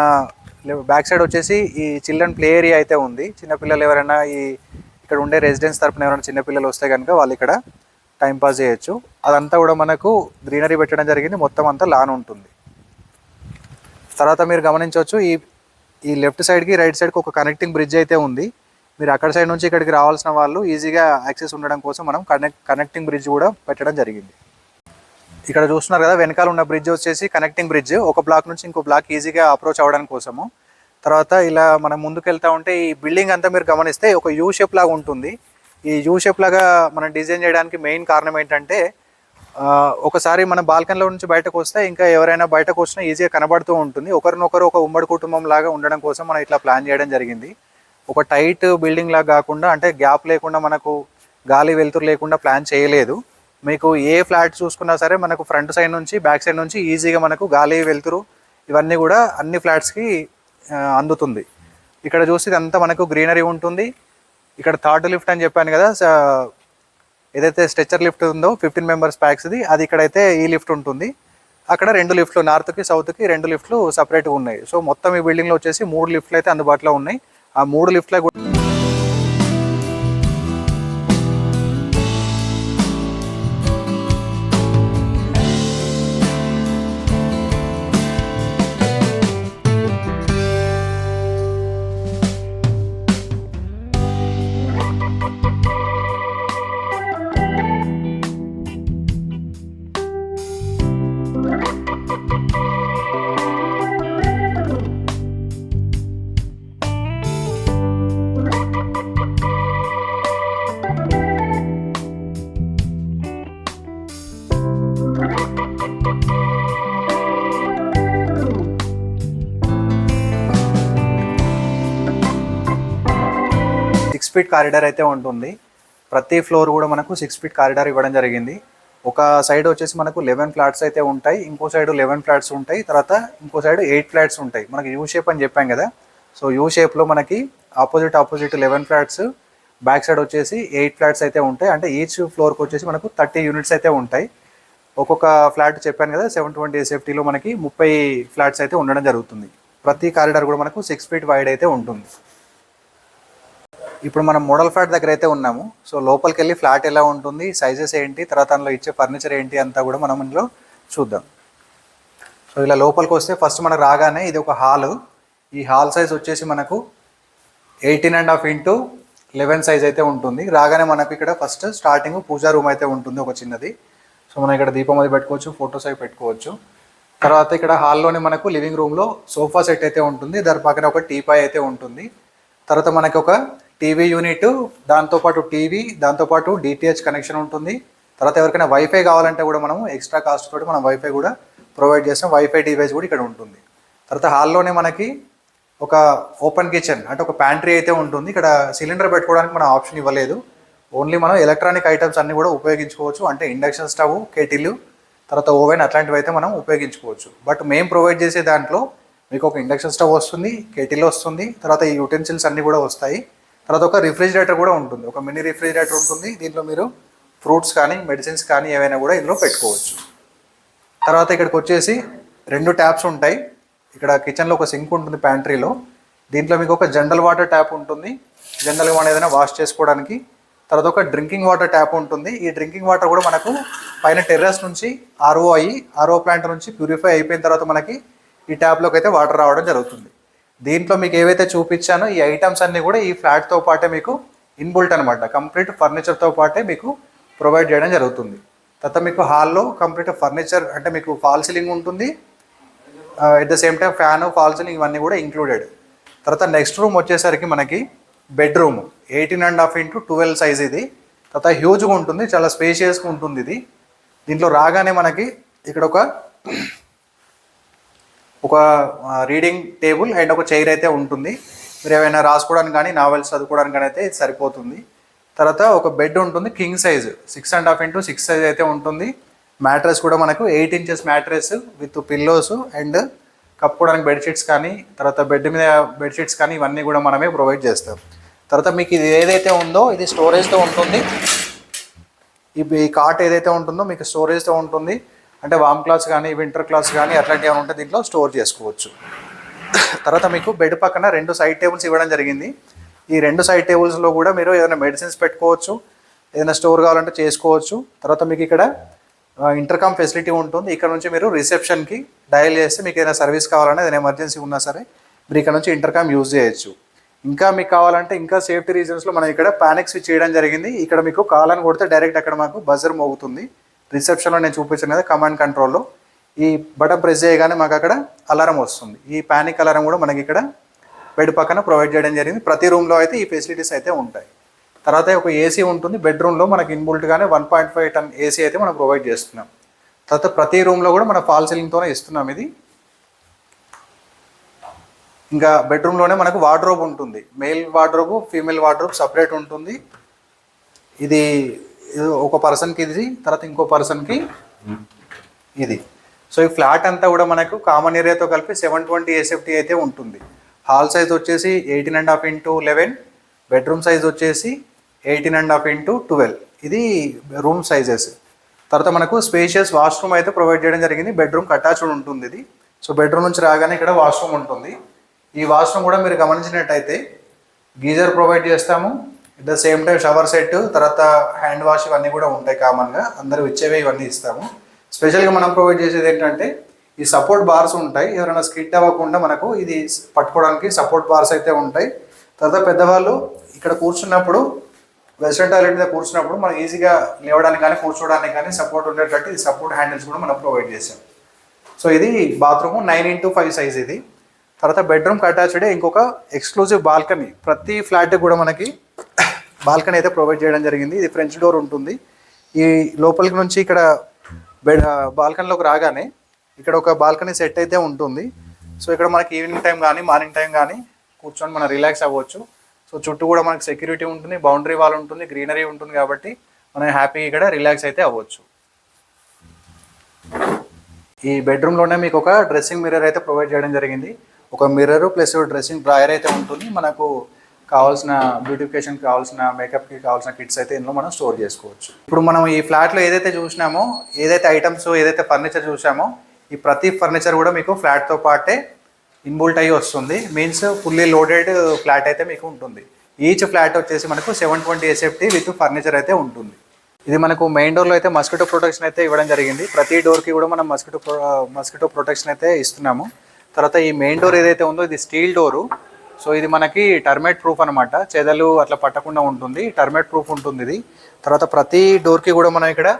బ్యాక్ సైడ్ వచ్చేసి ఈ చిల్డ్రన్ ప్లే ఏరియా అయితే ఉంది. చిన్నపిల్లలు ఎవరైనా ఇక్కడ ఉండే రెసిడెన్స్ తరపున ఎవరైనా చిన్నపిల్లలు వస్తే కనుక వాళ్ళు ఇక్కడ టైంపాస్ చేయొచ్చు. అదంతా కూడా మనకు గ్రీనరీ పెట్టడం జరిగింది. మొత్తం అంతా లాన్ ఉంటుంది. తర్వాత మీరు గమనించవచ్చు ఈ లెఫ్ట్ సైడ్కి రైట్ సైడ్కి ఒక కనెక్టింగ్ బ్రిడ్జ్ అయితే ఉంది. మీరు అక్కడ సైడ్ నుంచి ఇక్కడికి రావాల్సిన వాళ్ళు ఈజీగా యాక్సెస్ ఉండడం కోసం మనం కనెక్టింగ్ బ్రిడ్జ్ కూడా పెట్టడం జరిగింది. ఇక్కడ చూస్తున్నారు కదా, వెనకాల ఉన్న బ్రిడ్జ్ వచ్చేసి కనెక్టింగ్ బ్రిడ్జ్. ఒక బ్లాక్ నుంచి ఇంకో బ్లాక్ ఈజీగా అప్రోచ్ అవ్వడం కోసము. తర్వాత ఇలా మనం ముందుకు వెళ్తూ ఉంటే ఈ బిల్డింగ్ అంతా మీరు గమనిస్తే ఒక యూ షేప్ లాగా ఉంటుంది. ఈ యూ షేప్ లాగా మనం డిజైన్ చేయడానికి మెయిన్ కారణం ఏంటంటే ఒకసారి మన బాల్కనీలో నుంచి బయటకు వస్తే ఇంకా ఎవరైనా బయటకు వచ్చినా ఈజీగా కనబడుతూ ఉంటుంది. ఒకరినొకరు ఒక ఉమ్మడి కుటుంబం లాగా ఉండడం కోసం మనం ఇట్లా ప్లాన్ చేయడం జరిగింది. ఒక టైట్ బిల్డింగ్ లాగా కాకుండా, అంటే గ్యాప్ లేకుండా, మనకు గాలి వెలుతురు లేకుండా ప్లాన్ చేయలేదు. మీకు ఏ ఫ్లాట్ చూసుకున్నా సరే మనకు ఫ్రంట్ సైడ్ నుంచి బ్యాక్ సైడ్ నుంచి ఈజీగా మనకు గాలి వెలుతురు ఇవన్నీ కూడా అన్ని ఫ్లాట్స్కి అందుతుంది. ఇక్కడ చూస్తే ఇదంతా మనకు గ్రీనరీ ఉంటుంది. ఇక్కడ థర్డ్ లిఫ్ట్ అని చెప్పాను కదా, ఏదైతే స్ట్రెచర్ లిఫ్ట్ ఉందో 15 మెంబర్స్ ప్యాక్స్ది, అది ఇక్కడైతే ఈ లిఫ్ట్ ఉంటుంది. అక్కడ 2 లిఫ్ట్లు, నార్త్కి సౌత్కి 2 లిఫ్ట్లు సపరేట్గా ఉన్నాయి. సో మొత్తం ఈ బిల్డింగ్లో వచ్చేసి 3 లిఫ్ట్లు అయితే అందుబాటులో ఉన్నాయి. ఆ 3 లిఫ్ట్ల కూడా ఫీట్ కారిడార్ అయితే ఉంటుంది. ప్రతి ఫ్లోర్ కూడా మనకు 6 ఫీట్ కారిడార్ ఇవ్వడం జరిగింది. ఒక సైడ్ వచ్చేసి మనకు 11 ఫ్లాట్స్ అయితే ఉంటాయి, ఇంకో సైడ్ 11 ఫ్లాట్స్ ఉంటాయి, తర్వాత ఇంకో సైడ్ 8 ఫ్లాట్స్ ఉంటాయి. మనకి యూ షేప్ అని చెప్పాం కదా, సో యూ షేప్లో మనకి ఆపోజిట్ 11 ఫ్లాట్స్, బ్యాక్ సైడ్ వచ్చేసి 8 ఫ్లాట్స్ అయితే ఉంటాయి. అంటే ఈచ్ ఫ్లోర్కి వచ్చేసి మనకు 30 యూనిట్స్ అయితే ఉంటాయి. ఒక్కొక్క ఫ్లాట్ చెప్పాను కదా 720 సేఫ్టీలో మనకి 30 ఫ్లాట్స్ అయితే ఉండడం జరుగుతుంది. ప్రతి కారిడార్ కూడా మనకు 6 ఫీట్ వైడ్ అయితే ఉంటుంది. ఇప్పుడు మనం మోడల్ ఫ్లాట్ దగ్గర అయితే ఉన్నాము. సో లోపలికి వెళ్ళి ఫ్లాట్ ఎలా ఉంటుంది, సైజెస్ ఏంటి, తర్వాత అందులో ఇచ్చే ఫర్నిచర్ ఏంటి అంతా కూడా మనం ఇందులో చూద్దాం. సో ఇలా లోపలికి వస్తే ఫస్ట్ మనకు రాగానే ఇది ఒక హాలు. ఈ హాల్ సైజ్ వచ్చేసి మనకు 18.5 ఇంటూ 11 సైజ్ అయితే ఉంటుంది. రాగానే మనకు ఇక్కడ ఫస్ట్ స్టార్టింగ్ పూజా రూమ్ అయితే ఉంటుంది, ఒక చిన్నది. సో మనం ఇక్కడ దీపం అది పెట్టుకోవచ్చు, ఫొటోస్ అవి పెట్టుకోవచ్చు. తర్వాత ఇక్కడ హాల్లోనే మనకు లివింగ్ రూమ్లో సోఫా సెట్ అయితే ఉంటుంది, దాని పక్కన ఒక టీపాయ్ అయితే ఉంటుంది. తర్వాత మనకి ఒక టీవీ యూనిట్, దాంతోపాటు టీవీ, దాంతోపాటు డిటిహెచ్ కనెక్షన్ ఉంటుంది. తర్వాత ఎవరికైనా వైఫై కావాలంటే కూడా మనము ఎక్స్ట్రా కాస్ట్ తోటి మనం వైఫై కూడా ప్రొవైడ్ చేస్తాం. వైఫై డివైస్ కూడా ఇక్కడ ఉంటుంది. తర్వాత హాల్లోనే మనకి ఒక ఓపెన్ కిచెన్, అంటే ఒక ప్యాంట్రీ అయితే ఉంటుంది. ఇక్కడ సిలిండర్ పెట్టుకోవడానికి మనం ఆప్షన్ ఇవ్వలేదు. ఓన్లీ మనం ఎలక్ట్రానిక్ ఐటమ్స్ అన్నీ కూడా ఉపయోగించుకోవచ్చు. అంటే ఇండక్షన్ స్టవ్, కెటిల్, తర్వాత ఓవెన్ అట్లాంటివి అయితే మనం ఉపయోగించుకోవచ్చు. బట్ మేము ప్రొవైడ్ చేసే దాంట్లో మీకు ఒక ఇండక్షన్ స్టవ్ వస్తుంది, కెటిల్ వస్తుంది, తర్వాత ఈ యూటెన్సిల్స్ అన్నీ కూడా వస్తాయి. తర్వాత ఒక రిఫ్రిజిరేటర్ కూడా ఉంటుంది, ఒక మినీ రిఫ్రిజిరేటర్ ఉంటుంది. దీంట్లో మీరు ఫ్రూట్స్ కానీ మెడిసిన్స్ కానీ ఏవైనా కూడా ఇందులో పెట్టుకోవచ్చు. తర్వాత ఇక్కడికి వచ్చేసి 2 ట్యాప్స్ ఉంటాయి. ఇక్కడ కిచెన్లో ఒక సింక్ ఉంటుంది ప్యాంట్రీలో. దీంట్లో మీకు ఒక జనరల్ వాటర్ ట్యాప్ ఉంటుంది, జనరల్గా మనం ఏదైనా వాష్ చేసుకోవడానికి. తర్వాత ఒక డ్రింకింగ్ వాటర్ ట్యాప్ ఉంటుంది. ఈ డ్రింకింగ్ వాటర్ కూడా మనకు పైన టెర్రస్ నుంచి ఆర్ఓ ప్లాంట్ నుంచి ప్యూరిఫై అయిపోయిన తర్వాత మనకి ఈ ట్యాప్లోకి అయితే వాటర్ రావడం జరుగుతుంది. దీంట్లో మీకు ఏవైతే చూపించానో ఈ ఐటమ్స్ అన్నీ కూడా ఈ ఫ్లాట్తో పాటే మీకు ఇన్బుల్ట్ అనమాట, కంప్లీట్ ఫర్నిచర్తో పాటే మీకు ప్రొవైడ్ చేయడం జరుగుతుంది. తర్వాత మీకు హాల్లో కంప్లీట్ ఫర్నిచర్, అంటే మీకు ఫాల్ సీలింగ్ ఉంటుంది, at the same time fan, fall ceiling ఇవన్నీ కూడా ఇంక్లూడెడ్. తర్వాత నెక్స్ట్ రూమ్ వచ్చేసరికి మనకి బెడ్రూమ్ 18.5 ఇంటూ 12 సైజ్ ఇది. తర్వాత హ్యూజ్గా ఉంటుంది, చాలా స్పేషియస్గా ఉంటుంది ఇది. దీంట్లో రాగానే మనకి ఇక్కడ ఒక ఒక రీడింగ్ టేబుల్ అండ్ ఒక చైర్ అయితే ఉంటుంది. మీరు ఏమైనా రాసుకోవడానికి కానీ నావెల్స్ చదువుకోవడానికి కానీ అయితే ఇది సరిపోతుంది. తర్వాత ఒక బెడ్ ఉంటుంది, కింగ్ సైజ్ 6.5 into 6 సైజ్ అయితే ఉంటుంది. మ్యాట్రెస్ కూడా మనకు 8 inches mattress with pillows and కప్పుకోవడానికి బెడ్షీట్స్ కానీ, తర్వాత బెడ్ మీద బెడ్షీట్స్ కానీ ఇవన్నీ కూడా మనమే ప్రొవైడ్ చేస్తాం. తర్వాత మీకు ఇది ఏదైతే ఉందో ఇది స్టోరేజ్తో ఉంటుంది. ఈ కాట్ ఏదైతే ఉంటుందో మీకు స్టోరేజ్తో ఉంటుంది. అంటే వామ్ క్లాత్స్ కానీ వింటర్ క్లాత్స్ కానీ అట్లాంటివి ఉంటే దీంట్లో స్టోర్ చేసుకోవచ్చు. తర్వాత మీకు బెడ్ పక్కన 2 సైడ్ టేబుల్స్ ఇవ్వడం జరిగింది. ఈ 2 సైడ్ టేబుల్స్లో కూడా మీరు ఏదైనా మెడిసిన్స్ పెట్టుకోవచ్చు, ఏదైనా స్టోర్ కావాలంటే చేసుకోవచ్చు. తర్వాత మీకు ఇక్కడ ఇంటర్కామ్ ఫెసిలిటీ ఉంటుంది. ఇక్కడ నుంచి మీరు రిసెప్షన్కి డయల్ చేస్తే మీకు ఏదైనా సర్వీస్ కావాలన్నా ఏదైనా ఎమర్జెన్సీ ఉన్నా సరే మీరు ఇక్కడ నుంచి ఇంటర్కామ్ యూజ్ చేయొచ్చు. ఇంకా మీకు కావాలంటే ఇంకా సేఫ్టీ రీజన్స్లో మనం ఇక్కడ పానిక్ స్విచ్ చేయడం జరిగింది. ఇక్కడ మీకు కాల్ అని కొడితే డైరెక్ట్ అక్కడ మాకు బజర్ మోగుతుంది. రిసెప్షన్లో నేను చూపించాను కదా కమాండ్ కంట్రోల్లో, ఈ బటన్ ప్రెస్ చేయగానే మాకు అక్కడ అలారం వస్తుంది. ఈ పానిక్ అలారం కూడా మనకి ఇక్కడ బెడ్ పక్కన ప్రొవైడ్ చేయడం జరిగింది. ప్రతి రూమ్లో అయితే ఈ ఫెసిలిటీస్ అయితే ఉంటాయి. తర్వాత ఒక ఏసీ ఉంటుంది బెడ్రూమ్లో మనకి ఇన్బుల్ట్గానే 1.5 ton ఏసీ అయితే మనం ప్రొవైడ్ చేస్తున్నాం. తర్వాత ప్రతి రూమ్లో కూడా మన ఫాల్ సీలింగ్తోనే ఇస్తున్నాం ఇది. ఇంకా బెడ్రూమ్లోనే మనకు వార్డ్రోబ్ ఉంటుంది, male wardrobe female wardrobe separate ఉంటుంది. ఇది ఒక పర్సన్కి ఇది, తర్వాత ఇంకో పర్సన్కి ఇది. సో ఈ ఫ్లాట్ అంతా కూడా మనకు కామన్ ఏరియాతో కలిపి 720 SFT అయితే ఉంటుంది. హాల్ సైజ్ వచ్చేసి 18.5 into 11, బెడ్రూమ్ సైజ్ వచ్చేసి 18.5 into 12. ఇది రూమ్ సైజెస్. తర్వాత మనకు స్పేషియస్ వాష్రూమ్ అయితే ప్రొవైడ్ చేయడం జరిగింది. బెడ్రూమ్కి అటాచ్డ్ ఉంటుంది ఇది. సో బెడ్రూమ్ నుంచి రాగానే ఇక్కడ వాష్రూమ్ ఉంటుంది. ఈ వాష్రూమ్ కూడా మీరు గమనించినట్టయితే గీజర్ ప్రొవైడ్ చేస్తాము. At the same time shower set, తర్వాత హ్యాండ్ వాష్ ఇవన్నీ కూడా ఉంటాయి. కామన్గా అందరూ ఇచ్చేవే ఇవన్నీ ఇస్తాము. స్పెషల్గా మనం ప్రొవైడ్ చేసేది ఏంటంటే ఈ సపోర్ట్ బార్స్ ఉంటాయి. ఎవరైనా స్కిడ్ అవ్వకుండా మనకు ఇది పట్టుకోవడానికి సపోర్ట్ బార్స్ అయితే ఉంటాయి. తర్వాత పెద్దవాళ్ళు ఇక్కడ కూర్చున్నప్పుడు వెస్ట్రన్ టాయిలెట్ మీద కూర్చున్నప్పుడు మనం ఈజీగా లేవడానికి కానీ కూర్చోవడానికి కానీ సపోర్ట్ ఉండేటట్టు ఈ సపోర్ట్ హ్యాండిల్స్ కూడా మనం ప్రొవైడ్ చేసాం. సో ఇది బాత్రూమ్ 9 into 5 సైజ్ ఇది. తర్వాత బెడ్రూమ్కి అటాచ్డ్ ఇంకొక ఎక్స్క్లూజివ్ బాల్కనీ, ప్రతి ఫ్లాట్కి కూడా మనకి బాల్కనీ అయితే ప్రొవైడ్ చేయడం జరిగింది. ఇది ఫ్రెంచ్ డోర్ ఉంటుంది. ఈ లోపలికి నుంచి ఇక్కడ బాల్కనీలోకి రాగానే ఇక్కడ ఒక బాల్కనీ సెట్ అయితే ఉంటుంది. సో ఇక్కడ మనకి ఈవినింగ్ టైం కానీ మార్నింగ్ టైం కానీ కూర్చొని మనం రిలాక్స్ అవ్వచ్చు. సో చుట్టూ కూడా మనకి సెక్యూరిటీ ఉంటుంది, బౌండరీ వాల్ ఉంటుంది, గ్రీనరీ ఉంటుంది కాబట్టి మనం హ్యాపీగా ఇక్కడ రిలాక్స్ అయితే అవ్వచ్చు. ఈ బెడ్రూమ్లోనే మీకు ఒక డ్రెస్సింగ్ మిర్రర్ అయితే ప్రొవైడ్ చేయడం జరిగింది. ఒక మిర్రర్ ప్లస్ డ్రెస్సింగ్ డ్రాయర్ అయితే ఉంటుంది. మనకు కావాల్సిన బ్యూటిఫికేషన్కి కావాల్సిన మేకప్కి కావాల్సిన కిట్స్ అయితే ఇందులో మనం స్టోర్ చేసుకోవచ్చు. ఇప్పుడు మనం ఈ ఫ్లాట్లో ఏదైతే చూసినామో, ఏదైతే ఐటమ్స్ ఏదైతే ఫర్నిచర్ చూసామో ఈ ప్రతి ఫర్నిచర్ కూడా మీకు ఫ్లాట్తో పాటే ఇన్బుల్ట్ అయ్యి వస్తుంది. మీన్స్ ఫుల్లీ లోడెడ్ ఫ్లాట్ అయితే మీకు ఉంటుంది. ఈచ్ ఫ్లాట్ వచ్చేసి మనకు 720 SFT విత్ ఫర్నిచర్ అయితే ఉంటుంది. ఇది మనకు మెయిన్ డోర్లో అయితే మస్కిటో ప్రొటెక్షన్ అయితే ఇవ్వడం జరిగింది. ప్రతి డోర్కి కూడా మనం మస్కిటో ప్రొటెక్షన్ అయితే ఇస్తున్నాము. తర్వాత ఈ మెయిన్ డోర్ ఏదైతే ఉందో ఇది స్టీల్ డోరు. సో ఇది మనకి టర్మైట్ ప్రూఫ్ అనమాట, చెదలు అట్లా పట్టకుండా ఉంటుంది, టర్మైట్ ప్రూఫ్ ఉంటుంది ఇది. తర్వాత ప్రతి డోర్కి కూడా మనం ఇక్కడ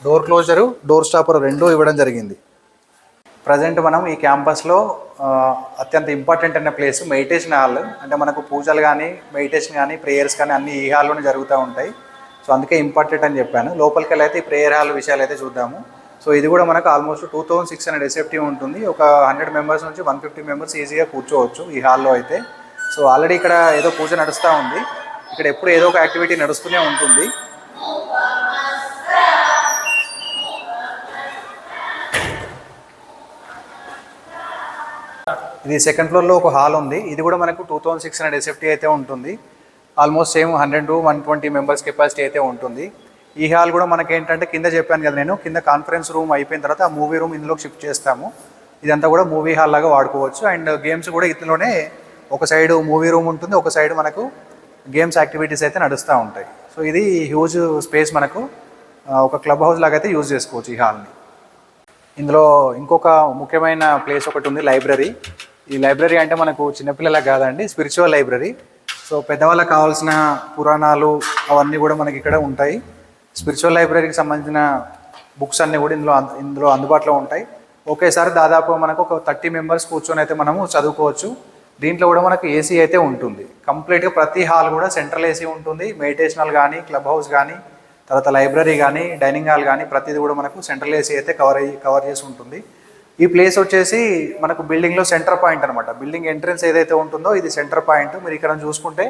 డోర్ క్లోజరు, డోర్ స్టాపర్ 2 ఇవ్వడం జరిగింది. ప్రజెంట్ మనం ఈ క్యాంపస్లో అత్యంత ఇంపార్టెంట్ అయిన ప్లేస్ మెడిటేషన్ హాల్. అంటే మనకు పూజలు కానీ మెడిటేషన్ కానీ ప్రేయర్స్ కానీ అన్నీ ఈ హాల్లోనే జరుగుతూ ఉంటాయి. సో అందుకే ఇంపార్టెంట్ అని చెప్పాను. లోపలికి వెళ్ళి అయితే ఈ ప్రేయర్ హాల్ విషయాలు అయితే చూద్దాము. సో ఇది కూడా మనకు ఆల్మోస్ట్ 2600 SFT ఉంటుంది. ఒక 100 మెంబర్స్ నుంచి 150 మెంబర్స్ ఈజీగా కూర్చోవచ్చు ఈ హాల్లో అయితే. సో ఆల్రెడీ ఇక్కడ ఏదో పూజ నడుస్తూ ఉంది. ఇక్కడ ఎప్పుడు ఏదో ఒక యాక్టివిటీ నడుస్తూనే ఉంటుంది. ఇది సెకండ్ ఫ్లోర్లో ఒక హాల్ ఉంది. ఇది కూడా మనకు 2600 SFT అయితే ఉంటుంది. Almost same 100 to 120 members capacity అయితే ఉంటుంది. ఈ హాల్ కూడా మనకి ఏంటంటే కింద చెప్పాను కదా నేను, కింద కాన్ఫరెన్స్ రూమ్ అయిపోయిన తర్వాత ఆ మూవీ రూమ్ ఇందులోకి షిఫ్ట్ చేస్తాము. ఇదంతా కూడా మూవీ హాల్ లాగా వాడుకోవచ్చు. అండ్ గేమ్స్ కూడా ఇందులోనే ఒక సైడ్ మూవీ రూమ్ ఉంటుంది, ఒక సైడ్ మనకు గేమ్స్ యాక్టివిటీస్ అయితే నడుస్తూ ఉంటాయి. సో ఇది హ్యూజ్ స్పేస్, మనకు ఒక క్లబ్ హౌస్ లాగా అయితే యూజ్ చేసుకోవచ్చు ఈ హాల్ని. ఇందులో ఇంకొక ముఖ్యమైన ప్లేస్ ఒకటి ఉంది, లైబ్రరీ. ఈ లైబ్రరీ అంటే మనకు చిన్నపిల్లలకు కాదండి, స్పిరిచువల్ లైబ్రరీ. సో పెద్దవాళ్ళకి కావాల్సిన పురాణాలు అవన్నీ కూడా మనకి ఇక్కడ ఉంటాయి. స్పిరిచువల్ లైబ్రరీకి సంబంధించిన బుక్స్ అన్నీ కూడా ఇందులో అందుబాటులో ఉంటాయి. ఒకేసారి దాదాపు మనకు ఒక 30 మెంబర్స్ కూర్చొని అయితే మనము చదువుకోవచ్చు. దీంట్లో కూడా మనకు ఏసీ అయితే ఉంటుంది. కంప్లీట్గా ప్రతి హాల్ కూడా సెంట్రల్ ఏసీ ఉంటుంది. మెడిటేషన్ హాల్ కానీ, క్లబ్ హౌస్ కానీ, తర్వాత లైబ్రరీ కానీ, డైనింగ్ హాల్ కానీ ప్రతిదీ కూడా మనకు సెంట్రల్ ఏసీ అయితే కవర్ చేసి ఉంటుంది. ఈ ప్లేస్ వచ్చేసి మనకు బిల్డింగ్లో సెంటర్ పాయింట్ అనమాట. బిల్డింగ్ ఎంట్రన్స్ ఏదైతే ఉంటుందో ఇది సెంటర్ పాయింట్. మీరు ఇక్కడ చూసుకుంటే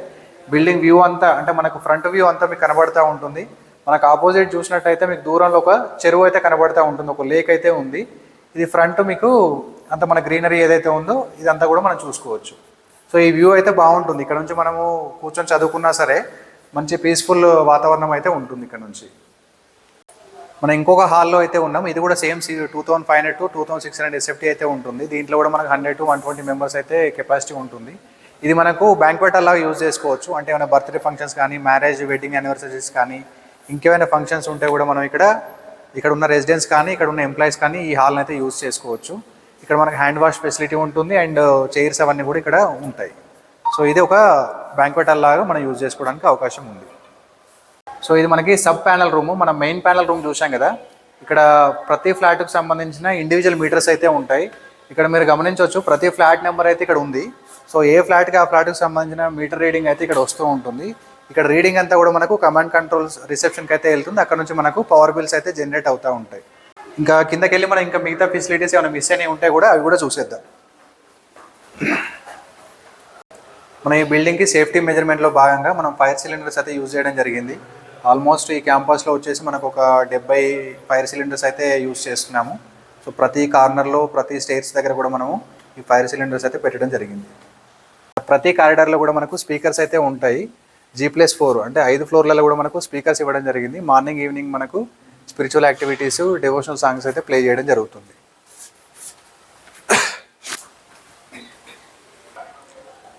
బిల్డింగ్ వ్యూ అంతా అంటే మనకు ఫ్రంట్ వ్యూ అంతా మీకు కనబడతా ఉంటుంది. మనకు ఆపోజిట్ చూసినట్టయితే మీకు దూరంలో ఒక చెరువు అయితే కనబడతా ఉంటుంది, ఒక లేక్ అయితే ఉంది. ఇది ఫ్రంట్ మీకు అంత మన గ్రీనరీ ఏదైతే ఉందో ఇదంతా కూడా మనం చూసుకోవచ్చు. సో ఈ వ్యూ అయితే బాగుంటుంది. ఇక్కడ నుంచి మనము కూర్చొని చదువుకున్నా సరే మంచి పీస్ఫుల్ వాతావరణం అయితే ఉంటుంది ఇక్కడ నుంచి. మనం ఇంకొక హాల్లో అయితే ఉన్నాం. ఇది కూడా సేమ్ 2500 to 2600 SFT అయితే ఉంటుంది. దీంట్లో కూడా మనకు 100 to 120 మెంబర్స్ అయితే కెపాసిటీ ఉంటుంది. ఇది మనకు బ్యాంక్వెట్ అలా యూజ్ చేసుకోవచ్చు. అంటే ఏమైనా బర్త్డే ఫంక్షన్స్ కానీ, మ్యారేజ్, వెడ్డింగ్ యానివర్సరీస్ కానీ, ఇంకేమైనా ఫంక్షన్స్ ఉంటే కూడా మనం ఇక్కడ ఉన్న రెసిడెంట్స్ కానీ, ఇక్కడ ఉన్న ఎంప్లాయీస్ కానీ ఈ హాల్ని అయితే యూజ్ చేసుకోవచ్చు. ఇక్కడ మనకు హ్యాండ్ వాష్ ఫెసిలిటీ ఉంటుంది అండ్ చైర్స్ అవన్నీ కూడా ఇక్కడ ఉంటాయి. సో ఇది ఒక బ్యాంక్వెట్ హాల్ లాగా మనం యూజ్ చేసుకోవడానికి అవకాశం ఉంది. సో ఇది మనకి సబ్ ప్యానల్ రూము. మనం మెయిన్ ప్యానల్ రూమ్ చూసాం కదా, ఇక్కడ ప్రతి ఫ్లాట్కి సంబంధించిన ఇండివిజువల్ మీటర్స్ అయితే ఉంటాయి. ఇక్కడ మీరు గమనించవచ్చు ప్రతి ఫ్లాట్ నెంబర్ అయితే ఇక్కడ ఉంది. సో ఏ ఫ్లాట్కి ఆ ఫ్లాట్కి సంబంధించిన మీటర్ రీడింగ్ అయితే ఇక్కడ వస్తూ ఉంటుంది. ఇక్కడ రీడింగ్ అంతా కూడా మనకు కమాండ్ కంట్రోల్ రిసెప్షన్కి అయితే వెళ్తుంది. అక్కడ నుంచి మనకు పవర్ బిల్స్ అయితే జనరేట్ అవుతూ ఉంటాయి. ఇంకా కిందకి వెళ్ళి మనం ఇంకా మిగతా ఫెసిలిటీస్ ఏమైనా మిస్ అయినవి ఉంటే కూడా అవి కూడా చూసేద్దాం. మన ఈ బిల్డింగ్కి సేఫ్టీ మెజర్మెంట్లో భాగంగా మనం ఫైర్ సిలిండర్స్ అయితే యూజ్ చేయడం జరిగింది. ఆల్మోస్ట్ ఈ క్యాంపస్లో వచ్చేసి మనకు ఒక 70 ఫైర్ సిలిండర్స్ అయితే యూజ్ చేస్తున్నాము. సో ప్రతి కార్నర్లో, ప్రతి స్టేర్స్ దగ్గర కూడా మనము ఈ ఫైర్ సిలిండర్స్ అయితే పెట్టడం జరిగింది. ప్రతి కారిడార్లో కూడా మనకు స్పీకర్స్ అయితే ఉంటాయి. G+4 అంటే 5 ఫ్లోర్లలో కూడా మనకు స్పీకర్స్ ఇవ్వడం జరిగింది. మార్నింగ్, ఈవినింగ్ మనకు స్పిరిచువల్ యాక్టివిటీస్, డివోషనల్ సాంగ్స్ అయితే ప్లే చేయడం జరుగుతుంది.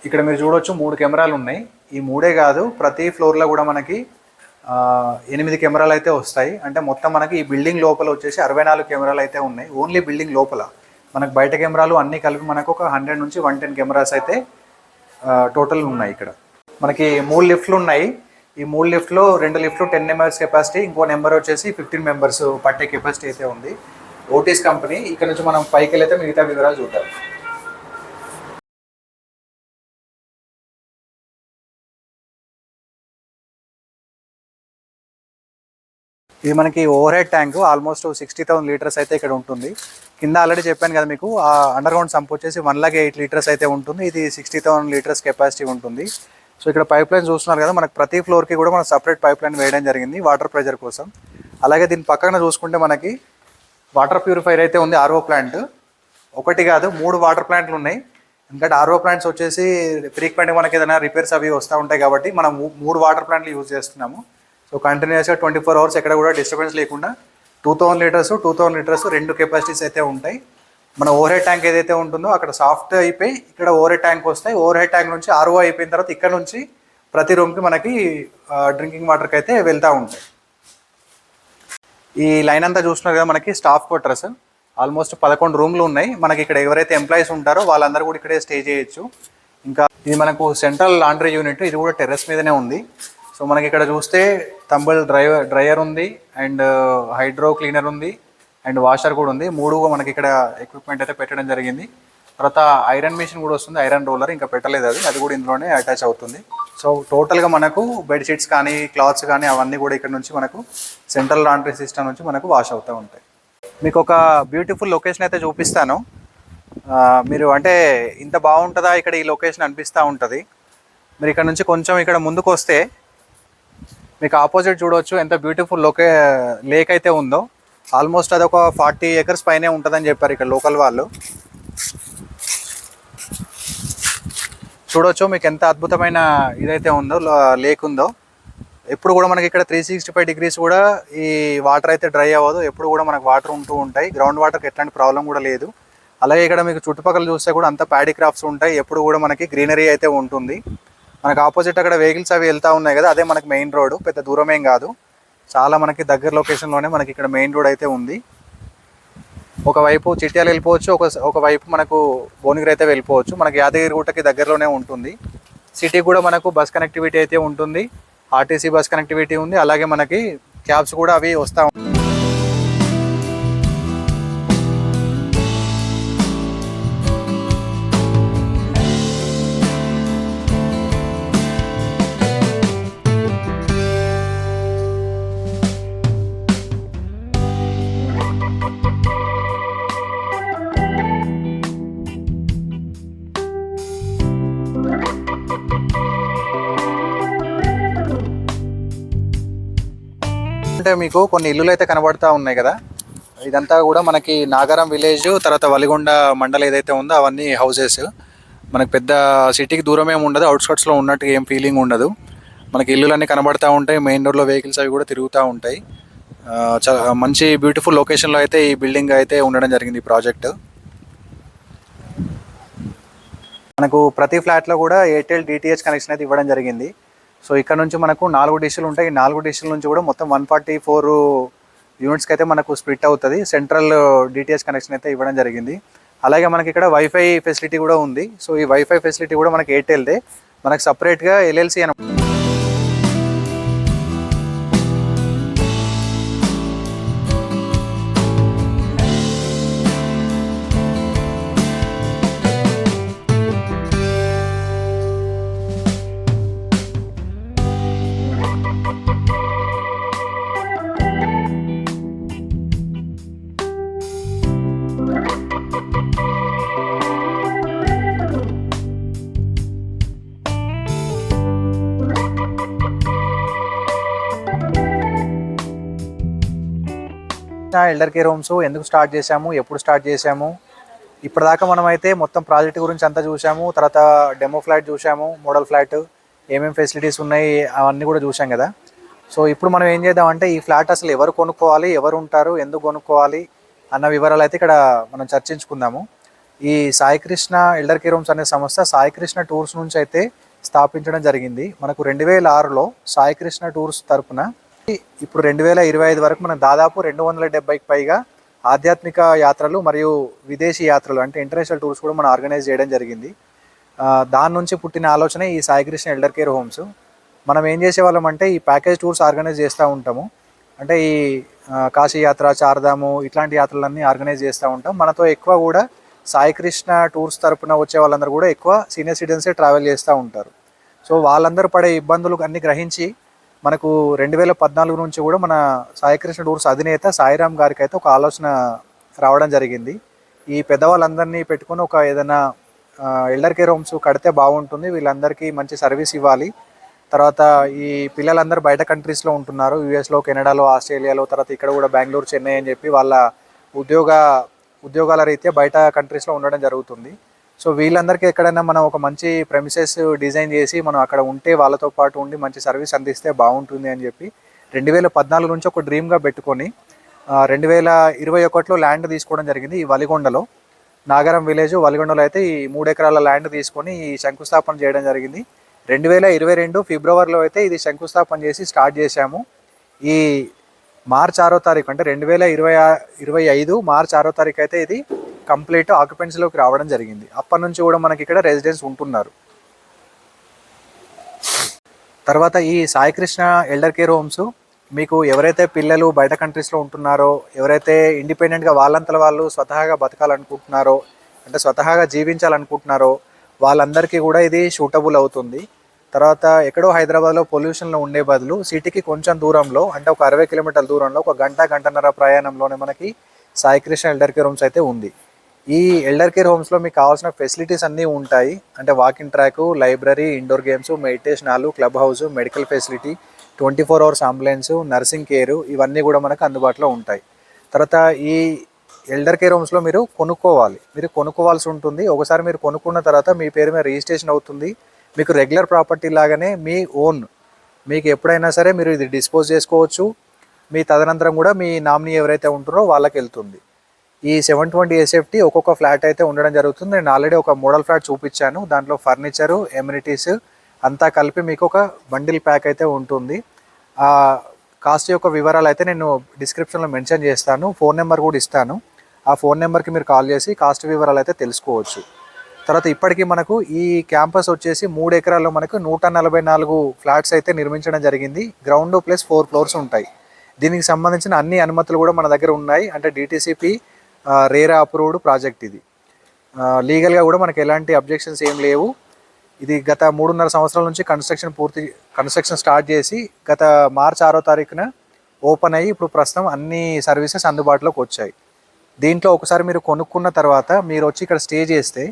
ఇక్కడ మీరు చూడవచ్చు 3 కెమెరాలు ఉన్నాయి. ఈ 3 కాదు, ప్రతి ఫ్లోర్లో కూడా మనకి 8 కెమెరాలు అయితే వస్తాయి. అంటే మొత్తం మనకి ఈ బిల్డింగ్ లోపల వచ్చేసి 64 కెమెరాలు అయితే ఉన్నాయి. ఓన్లీ బిల్డింగ్ లోపల. మనకు బయట కెమెరాలు అన్నీ కలిపి మనకు ఒక 100 నుంచి 110 కెమెరాస్ అయితే టోటల్ ఉన్నాయి. ఇక్కడ మనకి 3 లిఫ్ట్లు ఉన్నాయి. ఈ 3 లిఫ్ట్లో 2 లిఫ్ట్లు 10 మెంబర్స్ కెపాసిటీ, ఇంకో నెంబర్ వచ్చేసి 15 మెంబర్స్ పట్టే కెపాసిటీ అయితే ఉంది. ఓటీస్ కంపెనీ. ఇక్కడ నుంచి మనం పైకి వెళ్ళైతే మిగతా వివరాలు చూద్దాం. ఇది మనకి over head tank. Almost 60,000 litres అయితే ఇక్కడ ఉంటుంది. కింద ఆల్రెడీ చెప్పాను కదా మీకు, ఆ అండర్ గ్రౌండ్ సంప్ వచ్చేసి 108 లీటర్స్ అయితే ఉంటుంది. ఇది 60,000 లీటర్స్ కెపాసిటీ ఉంటుంది. సో ఇక్కడ పైప్ లైన్ చూస్తున్నారు కదా, మనకు ప్రతి ఫ్లోర్కి కూడా మనం సపరేట్ పైప్ లైన్ వేయడం జరిగింది వాటర్ ప్రెజర్ కోసం. అలాగే దీని పక్కన చూసుకుంటే మనకి వాటర్ ప్యూరిఫైర్ అయితే ఉంది. ఆర్ఓ ప్లాంట్ ఒకటి కాదు 3 వాటర్ ప్లాంట్లు ఉన్నాయి. ఎందుకంటే ఆర్ఓ ప్లాంట్స్ వచ్చేసి ఫ్రీక్వెంట్గా మనకి ఏదైనా రిపేర్స్ అవి వస్తూ ఉంటాయి కాబట్టి మనం 3 వాటర్ ప్లాంట్లు యూజ్ చేస్తున్నాము. సో కంటిన్యూస్గా 24 అవర్స్ ఎక్కడ కూడా డిస్టర్బెన్స్ లేకుండా 2000 లీటర్స్ 2 కెపాసిటీస్ అయితే ఉంటాయి. మన ఓవర్ హెడ్ ట్యాంక్ ఏదైతే ఉంటుందో అక్కడ సాఫ్ట్ అయిపోయి ఇక్కడ ఓవర్ హెడ్ ట్యాంక్ వస్తాయి. ఓవర్ హెడ్ ట్యాంక్ నుంచి ఆర్ఓ అయిపోయిన తర్వాత ఇక్కడ నుంచి ప్రతి రూమ్కి మనకి డ్రింకింగ్ వాటర్కి అయితే వెళ్తూ ఉంటాయి. ఈ లైన్ అంతా చూస్తున్నారు కదా, మనకి స్టాఫ్ క్వార్టర్స్. ఆల్మోస్ట్ 11 రూమ్లు ఉన్నాయి. మనకి ఇక్కడ ఎవరైతే ఎంప్లాయీస్ ఉంటారో వాళ్ళందరూ కూడా ఇక్కడే స్టే చేయొచ్చు. ఇంకా ఇది మనకు సెంట్రల్ లాండ్రీ యూనిట్. ఇది కూడా టెర్రస్ మీదనే ఉంది. సో మనకి ఇక్కడ చూస్తే తంబుల్ డ్రైయర్ ఉంది అండ్ హైడ్రో క్లీనర్ ఉంది అండ్ వాషర్ కూడా ఉంది. 3 మనకి ఇక్కడ ఎక్విప్మెంట్ అయితే పెట్టడం జరిగింది. తర్వాత ఐరన్ మిషన్ కూడా వస్తుంది, ఐరన్ రోలర్ ఇంకా పెట్టలేదు, అది కూడా ఇందులోనే అటాచ్ అవుతుంది. సో టోటల్గా మనకు బెడ్షీట్స్ కానీ, క్లాత్స్ కానీ అవన్నీ కూడా ఇక్కడ నుంచి మనకు సెంట్రల్ లాండ్రీ సిస్టమ్ నుంచి మనకు వాష్ అవుతూ ఉంటాయి. మీకు ఒక బ్యూటిఫుల్ లొకేషన్ అయితే చూపిస్తాను. మీరు అంటే ఇంత బాగుంటుందా ఇక్కడ ఈ లొకేషన్ అనిపిస్తూ ఉంటుంది. మీరు ఇక్కడ నుంచి కొంచెం ఇక్కడ ముందుకు వస్తే మీకు ఆపోజిట్ చూడవచ్చు ఎంత బ్యూటిఫుల్ లేక్ అయితే ఉందో. ఆల్మోస్ట్ అది ఒక 40 acres పైనే ఉంటుందని చెప్పారు ఇక్కడ లోకల్ వాళ్ళు. చూడవచ్చు మీకు ఎంత అద్భుతమైన ఇదైతే ఉందో, లేక్ ఉందో. ఎప్పుడు కూడా మనకి ఇక్కడ 365 degrees కూడా ఈ వాటర్ అయితే డ్రై అవ్వదు. ఎప్పుడు కూడా మనకు వాటర్ ఉంటూ ఉంటాయి. గ్రౌండ్ వాటర్కి ఎట్లాంటి ప్రాబ్లం కూడా లేదు. అలాగే ఇక్కడ మీకు చుట్టుపక్కల చూస్తే కూడా అంతా ప్యాడీ క్రాఫ్ట్స్ ఉంటాయి. ఎప్పుడు కూడా మనకి గ్రీనరీ అయితే ఉంటుంది. మనకు ఆపోజిట్ అక్కడ వెహికల్స్ అవి వెళ్తూ ఉన్నాయి కదా, అదే మనకి మెయిన్ రోడ్. పెద్ద దూరమేం కాదు, చాలా మనకి దగ్గర లొకేషన్లోనే మనకి ఇక్కడ మెయిన్ రోడ్ అయితే ఉంది. ఒకవైపు చిట్యాలు వెళ్ళిపోవచ్చు, ఒకవైపు మనకు భువనగిరి అయితే వెళ్ళిపోవచ్చు. మనకి యాదగిరిగుట్టకి దగ్గరలోనే ఉంటుంది. సిటీ కూడా మనకు బస్ కనెక్టివిటీ అయితే ఉంటుంది. ఆర్టీసీ బస్ కనెక్టివిటీ ఉంది. అలాగే మనకి క్యాబ్స్ కూడా అవి వస్తూ ఉంటాయి. అంటే మీకు కొన్ని ఇల్లులు అయితే కనబడతా ఉన్నాయి కదా, ఇదంతా కూడా మనకి నాగారం విలేజ్ తర్వాత వలిగొండ మండలం ఏదైతే ఉందో అవన్నీ హౌసెస్. మనకు పెద్ద సిటీకి దూరం ఏమి ఉండదు, అవుట్స్కట్స్లో ఉన్నట్టుగా ఏం ఫీలింగ్ ఉండదు. మనకి ఇల్లులన్నీ కనబడతా ఉంటాయి, మెయిన్ రోడ్లో వెహికల్స్ అవి కూడా తిరుగుతూ ఉంటాయి. చాలా మంచి బ్యూటిఫుల్ లొకేషన్లో అయితే ఈ బిల్డింగ్ అయితే ఉండడం జరిగింది ఈ ప్రాజెక్ట్. మనకు ప్రతి ఫ్లాట్లో కూడా ఎయిర్టెల్ డిటిహెచ్ కనెక్షన్ అయితే ఇవ్వడం జరిగింది. సో ఇక్కడ నుంచి మనకు 4 డిష్లు ఉంటాయి. ఈ 4 డిష్ల నుంచి కూడా మొత్తం 144 యూనిట్స్కి అయితే మనకు స్ప్లిట్ అవుతుంది. సెంట్రల్ డిటిహెచ్ కనెక్షన్ అయితే ఇవ్వడం జరిగింది. అలాగే మనకి ఇక్కడ వైఫై ఫెసిలిటీ కూడా ఉంది. సో ఈ వైఫై ఫెసిలిటీ కూడా మనకి ఎయిర్టెల్దే, మనకు సపరేట్గా ఎల్ఎల్సి అని ఎల్డర్ కేర్ హోమ్స్ ఎందుకు స్టార్ట్ చేశాము, ఎప్పుడు స్టార్ట్ చేశాము, ఇప్పటిదాకా మనం అయితే మొత్తం ప్రాజెక్ట్ గురించి అంతా చూసాము. తర్వాత డెమో ఫ్లాట్ చూసాము, మోడల్ ఫ్లాట్ ఏమేమి ఫెసిలిటీస్ ఉన్నాయి అవన్నీ కూడా చూసాం కదా. సో ఇప్పుడు మనం ఏం చేద్దామంటే ఈ ఫ్లాట్ అసలు ఎవరు కొనుక్కోవాలి, ఎవరు ఉంటారు, ఎందుకు కొనుక్కోవాలి అన్న వివరాలు అయితే ఇక్కడ మనం చర్చించుకుందాము. ఈ సాయికృష్ణ ఎల్డర్ కేర్ హోమ్స్ అనే సంస్థ సాయికృష్ణ టూర్స్ నుంచి అయితే స్థాపించడం జరిగింది. మనకు 2006లో సాయికృష్ణ టూర్స్ తరపున ఇప్పుడు 2025 వరకు మనం దాదాపు 270కి పైగా ఆధ్యాత్మిక యాత్రలు మరియు విదేశీ యాత్రలు అంటే ఇంటర్నేషనల్ టూర్స్ కూడా మనం ఆర్గనైజ్ చేయడం జరిగింది. దాని నుంచి పుట్టిన ఆలోచన ఈ సాయికృష్ణ ఎల్డర్ కేర్ హోమ్స్. మనం ఏం చేసేవాళ్ళం అంటే ఈ ప్యాకేజ్ టూర్స్ ఆర్గనైజ్ చేస్తూ ఉంటాము. అంటే ఈ కాశీ యాత్ర, చార్ధాము ఇట్లాంటి యాత్రలన్నీ ఆర్గనైజ్ చేస్తూ ఉంటాం. మనతో ఎక్కువ కూడా సాయికృష్ణ టూర్స్ తరపున వచ్చే వాళ్ళందరూ కూడా ఎక్కువ సీనియర్ సిటిజన్సే ట్రావెల్ చేస్తూ ఉంటారు. సో వాళ్ళందరూ పడే ఇబ్బందులు అన్నీ గ్రహించి మనకు 2014 నుంచి కూడా మన సాయికృష్ణ టూర్స్ అధినేత సాయిరామ్ గారికి అయితే ఒక ఆలోచన రావడం జరిగింది. ఈ పెద్దవాళ్ళందరినీ పెట్టుకుని ఒక ఏదైనా ఎల్డర్ కేర్ హోమ్స్ కడితే బాగుంటుంది, వీళ్ళందరికీ మంచి సర్వీస్ ఇవ్వాలి. తర్వాత ఈ పిల్లలందరూ బయట కంట్రీస్లో ఉంటున్నారు, యూఎస్లో, కెనడాలో, ఆస్ట్రేలియాలో, తర్వాత ఇక్కడ కూడా బెంగళూరు, చెన్నై అని చెప్పి వాళ్ళ ఉద్యోగాల రీత్యా బయట కంట్రీస్లో ఉండడం జరుగుతుంది. సో వీళ్ళందరికీ ఎక్కడైనా మనం ఒక మంచి ప్రెమిసెస్ డిజైన్ చేసి మనం అక్కడ ఉంటే వాళ్ళతో పాటు ఉండి మంచి సర్వీస్ అందిస్తే బాగుంటుంది అని చెప్పి 2014 నుంచి ఒక డ్రీమ్గా పెట్టుకొని 2021లో ల్యాండ్ తీసుకోవడం జరిగింది. ఈ వలిగొండలో నాగారం విలేజ్ వలిగొండలో అయితే ఈ 3 ఎకరాల ల్యాండ్ తీసుకొని ఈ శంకుస్థాపన చేయడం జరిగింది. 2022 ఫిబ్రవరిలో అయితే ఇది శంకుస్థాపన చేసి స్టార్ట్ చేశాము. ఈ మార్చి 6వ తారీఖు అంటే 2025 మార్చి 6వ తారీఖు అయితే ఇది కంప్లీట్ ఆక్యుపెన్సీలోకి రావడం జరిగింది. అప్పటి నుంచి కూడా మనకి ఇక్కడ రెసిడెంట్స్ ఉంటున్నారు. తర్వాత ఈ సాయికృష్ణ ఎల్డర్ కేర్ హోమ్స్ మీకు ఎవరైతే పిల్లలు బయట కంట్రీస్లో ఉంటున్నారో, ఎవరైతే ఇండిపెండెంట్గా వాళ్ళంతలో వాళ్ళు స్వతహాగా బతకాలనుకుంటున్నారో, అంటే స్వతహాగా జీవించాలనుకుంటున్నారో వాళ్ళందరికీ కూడా ఇది సూటబుల్ అవుతుంది. తర్వాత ఎక్కడో హైదరాబాద్లో పొల్యూషన్లో ఉండే బదులు సిటీకి కొంచెం దూరంలో అంటే ఒక 60 కిలోమీటర్ల దూరంలో ఒక గంటన్నర ప్రయాణంలోనే మనకి సాయికృష్ణ ఎల్డర్ కేర్ హోమ్స్ అయితే ఉంది. ఈ ఎల్డర్ కేర్ హోమ్స్లో మీకు కావాల్సిన ఫెసిలిటీస్ అన్నీ ఉంటాయి. అంటే walking track, library, indoor games, meditation hall, club house, medical facility, 24 hours ambulance, nursing care ఇవన్నీ కూడా మనకు అందుబాటులో ఉంటాయి. తర్వాత ఈ ఎల్డర్ కేర్ హోమ్స్లో మీరు కొనుక్కోవాల్సి ఉంటుంది. ఒకసారి మీరు కొనుక్కున్న తర్వాత మీ పేరు మీద రిజిస్ట్రేషన్ అవుతుంది. మీకు రెగ్యులర్ ప్రాపర్టీ లాగానే మీ ఓన్, మీకు ఎప్పుడైనా సరే మీరు ఇది డిస్పోజ్ చేసుకోవచ్చు. మీ తదనంతరం కూడా మీ నామినీ ఎవరైతే ఉంటారో వాళ్ళకి వెళ్తుంది. ఈ 720 SFT ఒక్కొక్క ఫ్లాట్ అయితే ఉండడం జరుగుతుంది. నేను ఆల్రెడీ ఒక మోడల్ ఫ్లాట్ చూపించాను, దాంట్లో ఫర్నిచరు, ఎమ్యూనిటీస్ అంతా కలిపి మీకు ఒక బండిల్ ప్యాక్ అయితే ఉంటుంది. ఆ కాస్ట్ యొక్క వివరాలు అయితే నేను డిస్క్రిప్షన్లో మెన్షన్ చేస్తాను, ఫోన్ నెంబర్ కూడా ఇస్తాను. ఆ ఫోన్ నెంబర్కి మీరు కాల్ చేసి కాస్ట్ వివరాలు అయితే తెలుసుకోవచ్చు. తర్వాత ఇప్పటికీ మనకు ఈ క్యాంపస్ వచ్చేసి 3 ఎకరాల్లో మనకు 144 ఫ్లాట్స్ అయితే నిర్మించడం జరిగింది. గ్రౌండ్ ప్లస్ 4 ఫ్లోర్స్ ఉంటాయి. దీనికి సంబంధించిన అన్ని అనుమతులు కూడా మన దగ్గర ఉన్నాయి. అంటే డిటిసిపి రేరా అప్రూవ్డ్ ప్రాజెక్ట్ ఇది. లీగల్గా కూడా మనకి ఎలాంటి అబ్జెక్షన్స్ ఏం లేవు. ఇది గత 3.5 సంవత్సరాల నుంచి కన్స్ట్రక్షన్ స్టార్ట్ చేసి గత మార్చి 6వ తారీఖున ఓపెన్ అయ్యి ఇప్పుడు ప్రస్తుతం అన్ని సర్వీసెస్ అందుబాటులోకి వచ్చాయి. దీంట్లో ఒకసారి మీరు కొనుక్కున్న తర్వాత మీరు వచ్చి ఇక్కడ స్టే చేస్తే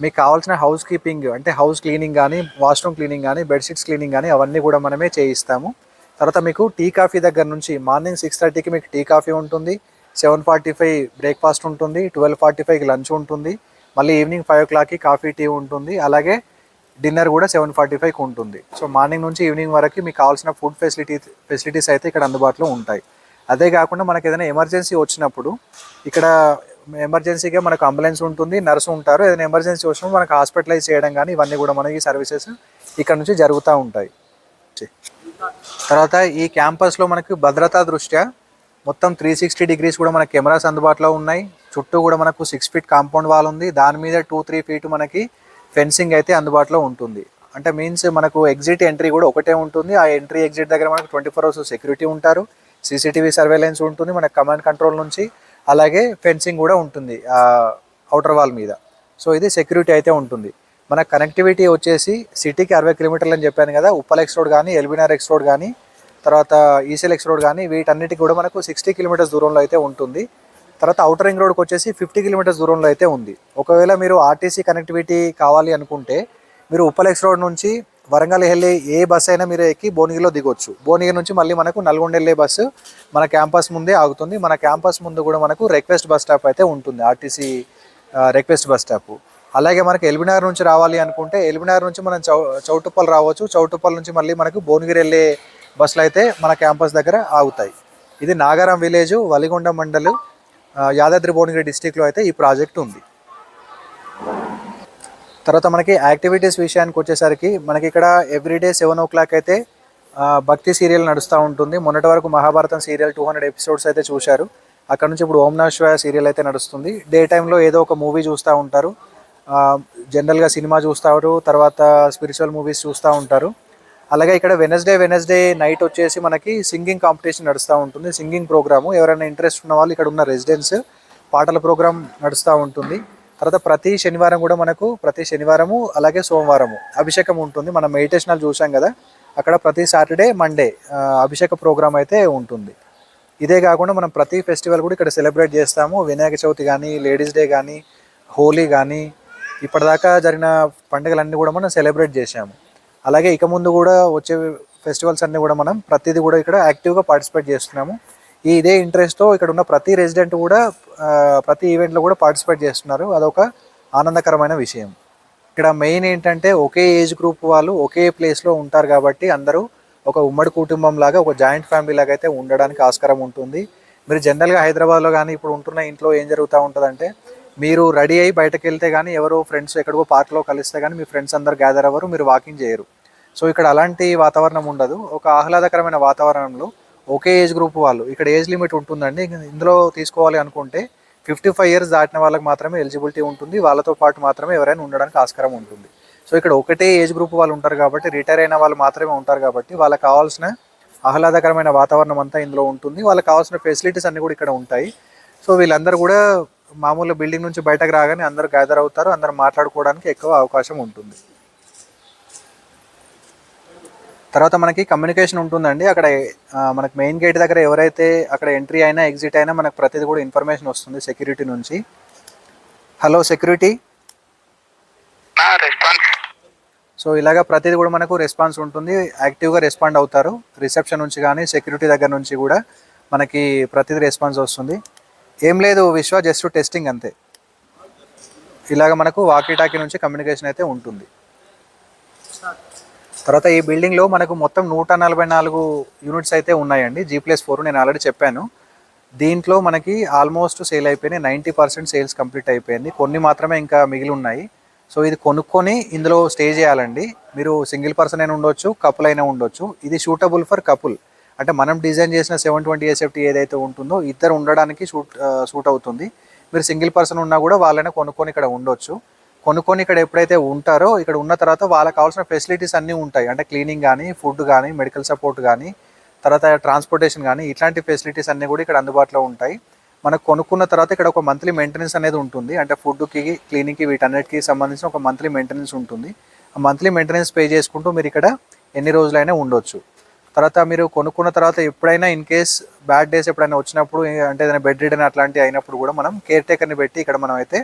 మీకు కావాల్సిన హౌస్ కీపింగ్ అంటే హౌస్ క్లీనింగ్ కానీ, వాష్రూమ్ క్లీనింగ్ కానీ, బెడ్షీట్స్ క్లీనింగ్ కానీ అవన్నీ కూడా మనమే చేయిస్తాము. తర్వాత మీకు టీ కాఫీ దగ్గర నుంచి మార్నింగ్ 6:30కి మీకు టీ కాఫీ ఉంటుంది, 7:45 బ్రేక్ఫాస్ట్ ఉంటుంది, 12:45కి లంచ్ ఉంటుంది, మళ్ళీ ఈవినింగ్ 5 o'clockకి కాఫీ టీ ఉంటుంది, అలాగే డిన్నర్ కూడా 7:45కి ఉంటుంది. సో మార్నింగ్ నుంచి ఈవినింగ్ వరకు మీకు కావాల్సిన ఫుడ్ ఫెసిలిటీస్ అయితే ఇక్కడ అందుబాటులో ఉంటాయి. అదే కాకుండా మనకు ఏదైనా ఎమర్జెన్సీ వచ్చినప్పుడు ఇక్కడ ఎమర్జెన్సీగా మనకు అంబులెన్స్ ఉంటుంది, నర్సు ఉంటారు. ఏదైనా ఎమర్జెన్సీ వచ్చినప్పుడు మనకు హాస్పిటలైజ్ చేయడం కానీ ఇవన్నీ కూడా మనకి సర్వీసెస్ ఇక్కడ నుంచి జరుగుతూ ఉంటాయి. తర్వాత ఈ క్యాంపస్లో మనకు భద్రతా దృష్ట్యా మొత్తం 360 degrees కూడా మనకి కెమెరాస్ అందుబాటులో ఉన్నాయి. చుట్టూ కూడా మనకు 6 feet కాంపౌండ్ వాల్ ఉంది, దాని మీద 2-3 feet మనకి ఫెన్సింగ్ అయితే అందుబాటులో ఉంటుంది. అంటే మీన్స్ మనకు ఎగ్జిట్ ఎంట్రీ కూడా ఒకటే ఉంటుంది. ఆ ఎంట్రీ ఎగ్జిట్ దగ్గర మనకు 24 hours సెక్యూరిటీ ఉంటారు, సీసీటీవీ సర్వేలెన్స్ ఉంటుంది, మనకు కమాండ్ కంట్రోల్ నుంచి, అలాగే ఫెన్సింగ్ కూడా ఉంటుంది అవుటర్ వాల్ మీద. సో ఇది సెక్యూరిటీ అయితే ఉంటుంది. మన కనెక్టివిటీ వచ్చేసి సిటీకి 60 kilometers అని చెప్పాను కదా. ఉప్పల్ ఎక్స్ రోడ్ కానీ, ఎల్బీనగర్ ఎక్స్ రోడ్ కానీ, తర్వాత ఈసీఎల్ ఎక్స్ రోడ్ కానీ, వీటన్నిటికి కూడా మనకు 60 kilometers దూరంలో అయితే ఉంటుంది. తర్వాత అవుటర్ రింగ్ రోడ్కి వచ్చేసి 50 kilometers దూరంలో అయితే ఉంది. ఒకవేళ మీరు ఆర్టీసీ కనెక్టివిటీ కావాలి అనుకుంటే మీరు ఉప్పల్ ఎక్స్ రోడ్ నుంచి వరంగల్ వెళ్ళే ఏ బస్ అయినా మీరు ఎక్కి భువనగిరిలో దిగొచ్చు. భువనగిరి నుంచి మళ్ళీ మనకు నల్గొండ వెళ్ళే బస్సు మన క్యాంపస్ ముందే ఆగుతుంది. మన క్యాంపస్ ముందు కూడా మనకు రిక్వెస్ట్ బస్ స్టాప్ అయితే ఉంటుంది, ఆర్టీసీ రిక్వెస్ట్ బస్ స్టాప్. అలాగే మనకు ఎల్బీనగర్ నుంచి రావాలి అనుకుంటే ఎల్బీనగర్ నుంచి మనం చౌటుప్పల్ రావచ్చు. చౌటుప్పల్ నుంచి మళ్ళీ మనకు భువనగిరి వెళ్ళే బస్సులు అయితే మన క్యాంపస్ దగ్గర ఆగుతాయి. ఇది నాగారం విలేజ్, వలిగొండ మండలు, యాదాద్రి భువనగిరి డిస్టిక్లో అయితే ఈ ప్రాజెక్ట్ ఉంది. తర్వాత మనకి యాక్టివిటీస్ విషయానికి వచ్చేసరికి మనకి ఇక్కడ ఎవ్రీడే 7 o'clock అయితే భక్తి సీరియల్ నడుస్తూ ఉంటుంది. మొన్నటి వరకు మహాభారతం సీరియల్ 200 episodes అయితే చూశారు. అక్కడ నుంచి ఇప్పుడు ఓం నమః శివాయ సీరియల్ అయితే నడుస్తుంది. డే టైంలో ఏదో ఒక మూవీ చూస్తూ ఉంటారు, జనరల్గా సినిమా చూస్తారు, తర్వాత స్పిరిచువల్ మూవీస్ చూస్తూ ఉంటారు. అలాగే ఇక్కడ వెనస్డే నైట్ వచ్చేసి మనకి సింగింగ్ కాంపిటీషన్ నడుస్తూ ఉంటుంది, సింగింగ్ ప్రోగ్రాము. ఎవరైనా ఇంట్రెస్ట్ ఉన్న వాళ్ళు ఇక్కడ ఉన్న రెసిడెంట్స్ పాటల ప్రోగ్రామ్ నడుస్తూ ఉంటుంది. తర్వాత ప్రతి శనివారము అలాగే సోమవారము అభిషేకం ఉంటుంది. మనం మెడిటేషనల్ చూసాం కదా, అక్కడ ప్రతి సాటర్డే మండే అభిషేక ప్రోగ్రామ్ అయితే ఉంటుంది. ఇదే కాకుండా మనం ప్రతి ఫెస్టివల్ కూడా ఇక్కడ సెలబ్రేట్ చేస్తాము. వినాయక చవితి కానీ, లేడీస్ డే కానీ, హోలీ కానీ, ఇప్పటిదాకా జరిగిన పండుగలన్నీ కూడా మనం సెలబ్రేట్ చేసాము. అలాగే ఇక ముందు కూడా వచ్చే ఫెస్టివల్స్ అన్నీ కూడా మనం ప్రతిదీ కూడా ఇక్కడ యాక్టివ్గా పార్టిసిపేట్ చేస్తున్నాము. ఇదే ఇంట్రెస్ట్తో ఇక్కడ ఉన్న ప్రతి రెసిడెంట్ కూడా ప్రతి ఈవెంట్లో కూడా పార్టిసిపేట్ చేస్తున్నారు. అదొక ఆనందకరమైన విషయం. ఇక్కడ మెయిన్ ఏంటంటే ఒకే ఏజ్ గ్రూప్ వాళ్ళు ఒకే ప్లేస్లో ఉంటారు కాబట్టి అందరూ ఒక ఉమ్మడి కుటుంబం లాగా, ఒక జాయింట్ ఫ్యామిలీ లాగా అయితే ఉండడానికి ఆస్కారం ఉంటుంది. మీరు జనరల్గా హైదరాబాద్లో కానీ ఇప్పుడు ఉంటున్న ఇంట్లో ఏం జరుగుతూ ఉంటుందంటే, మీరు రెడీ అయ్యి బయటకు వెళ్తే కానీ ఎవరో ఫ్రెండ్స్ ఎక్కడికో పార్క్లో కలిస్తే కానీ మీ ఫ్రెండ్స్ అందరు గ్యాదర్ అవ్వరు, మీరు వాకింగ్ చేయరు. సో ఇక్కడ అలాంటి వాతావరణం ఉండదు. ఒక ఆహ్లాదకరమైన వాతావరణంలో ఒకే ఏజ్ గ్రూప్ వాళ్ళు, ఇక్కడ ఏజ్ లిమిట్ ఉంటుందండి. ఇందులో తీసుకోవాలి అనుకుంటే 55 years దాటిన వాళ్ళకి మాత్రమే ఎలిజిబిలిటీ ఉంటుంది. వాళ్ళతో పాటు మాత్రమే ఎవరైనా ఉండడానికి ఆస్కారం ఉంటుంది. సో ఇక్కడ ఒకటే ఏజ్ గ్రూప్ వాళ్ళు ఉంటారు కాబట్టి, రిటైర్ అయిన వాళ్ళు మాత్రమే ఉంటారు కాబట్టి వాళ్ళకి కావాల్సిన ఆహ్లాదకరమైన వాతావరణం అంతా ఇందులో ఉంటుంది. వాళ్ళకి కావాల్సిన ఫెసిలిటీస్ అన్నీ కూడా ఇక్కడ ఉంటాయి. సో వీళ్ళందరూ కూడా మామూలు బిల్డింగ్ నుంచి బయటకు రాగానే అందరూ గ్యాదర్ అవుతారు, అందరూ మాట్లాడుకోవడానికి ఎక్కువ అవకాశం ఉంటుంది. తర్వాత మనకి కమ్యూనికేషన్ ఉంటుందండి. అక్కడ మనకి మెయిన్ గేట్ దగ్గర ఎవరైతే అక్కడ ఎంట్రీ అయినా ఎగ్జిట్ అయినా మనకు ప్రతిదీ కూడా ఇన్ఫర్మేషన్ వస్తుంది సెక్యూరిటీ నుంచి. Hello security. సో ఇలాగా ప్రతిదీ కూడా మనకు రెస్పాన్స్ ఉంటుంది, యాక్టివ్గా రెస్పాండ్ అవుతారు. రిసెప్షన్ నుంచి కానీ సెక్యూరిటీ దగ్గర నుంచి కూడా మనకి ప్రతిదీ రెస్పాన్స్ వస్తుంది. ఏం లేదు విశ్వ, జస్ట్ టెస్టింగ్ అంతే. ఇలాగ మనకు వాకీ టాకీ నుంచి కమ్యూనికేషన్ అయితే ఉంటుంది. తర్వాత ఈ బిల్డింగ్లో మనకు మొత్తం 144 యూనిట్స్ అయితే ఉన్నాయండి, G+4. నేను ఆల్రెడీ చెప్పాను. దీంట్లో మనకి ఆల్మోస్ట్ సేల్ అయిపోయినాయి, 90% సేల్స్ కంప్లీట్ అయిపోయింది. కొన్ని మాత్రమే ఇంకా మిగిలి ఉన్నాయి. సో ఇది కొనుక్కొని ఇందులో స్టే చేయాలండి. మీరు సింగిల్ పర్సన్ అయినా ఉండొచ్చు, కపుల్ అయినా ఉండొచ్చు. ఇది సూటబుల్ ఫర్ కపుల్, అంటే మనం డిజైన్ చేసిన 720 SFT ఏదైతే ఉంటుందో ఇద్దరు ఉండడానికి సూట్ అవుతుంది. మీరు సింగిల్ పర్సన్ ఉన్నా కూడా వాళ్ళైనా కొనుక్కొని ఇక్కడ ఉండొచ్చు. కొనుక్కొని ఇక్కడ ఎప్పుడైతే ఉంటారో ఇక్కడ ఉన్న తర్వాత వాళ్ళకి కావాల్సిన ఫెసిలిటీస్ అన్నీ ఉంటాయి. అంటే క్లీనింగ్ కానీ, ఫుడ్ కానీ, మెడికల్ సపోర్ట్ కానీ, తర్వాత ట్రాన్స్పోర్టేషన్ కానీ, ఇట్లాంటి ఫెసిలిటీస్ అన్నీ కూడా ఇక్కడ అందుబాటులో ఉంటాయి. మనకు కొనుక్కున్న తర్వాత ఇక్కడ ఒక మంత్లీ మెయింటెనెన్స్ అనేది ఉంటుంది. అంటే ఫుడ్కి, క్లీనింగ్కి, వీటన్నిటికీ సంబంధించిన ఒక మంత్లీ మెయింటెనెన్స్ ఉంటుంది. ఆ మంత్లీ మెయింటెనెన్స్ పే చేసుకుంటూ మీరు ఇక్కడ ఎన్ని రోజులైనా ఉండొచ్చు. తర్వాత మీరు కొనుక్కున్న తర్వాత ఎప్పుడైనా ఇన్ కేస్ బ్యాడ్ డేస్ ఎప్పుడైనా వచ్చినప్పుడు, అంటే ఏదైనా బెడ్ రిడన్ అట్లాంటివి అయినప్పుడు కూడా మనం కేర్ టేకర్ని పెట్టి ఇక్కడ మనం అయితే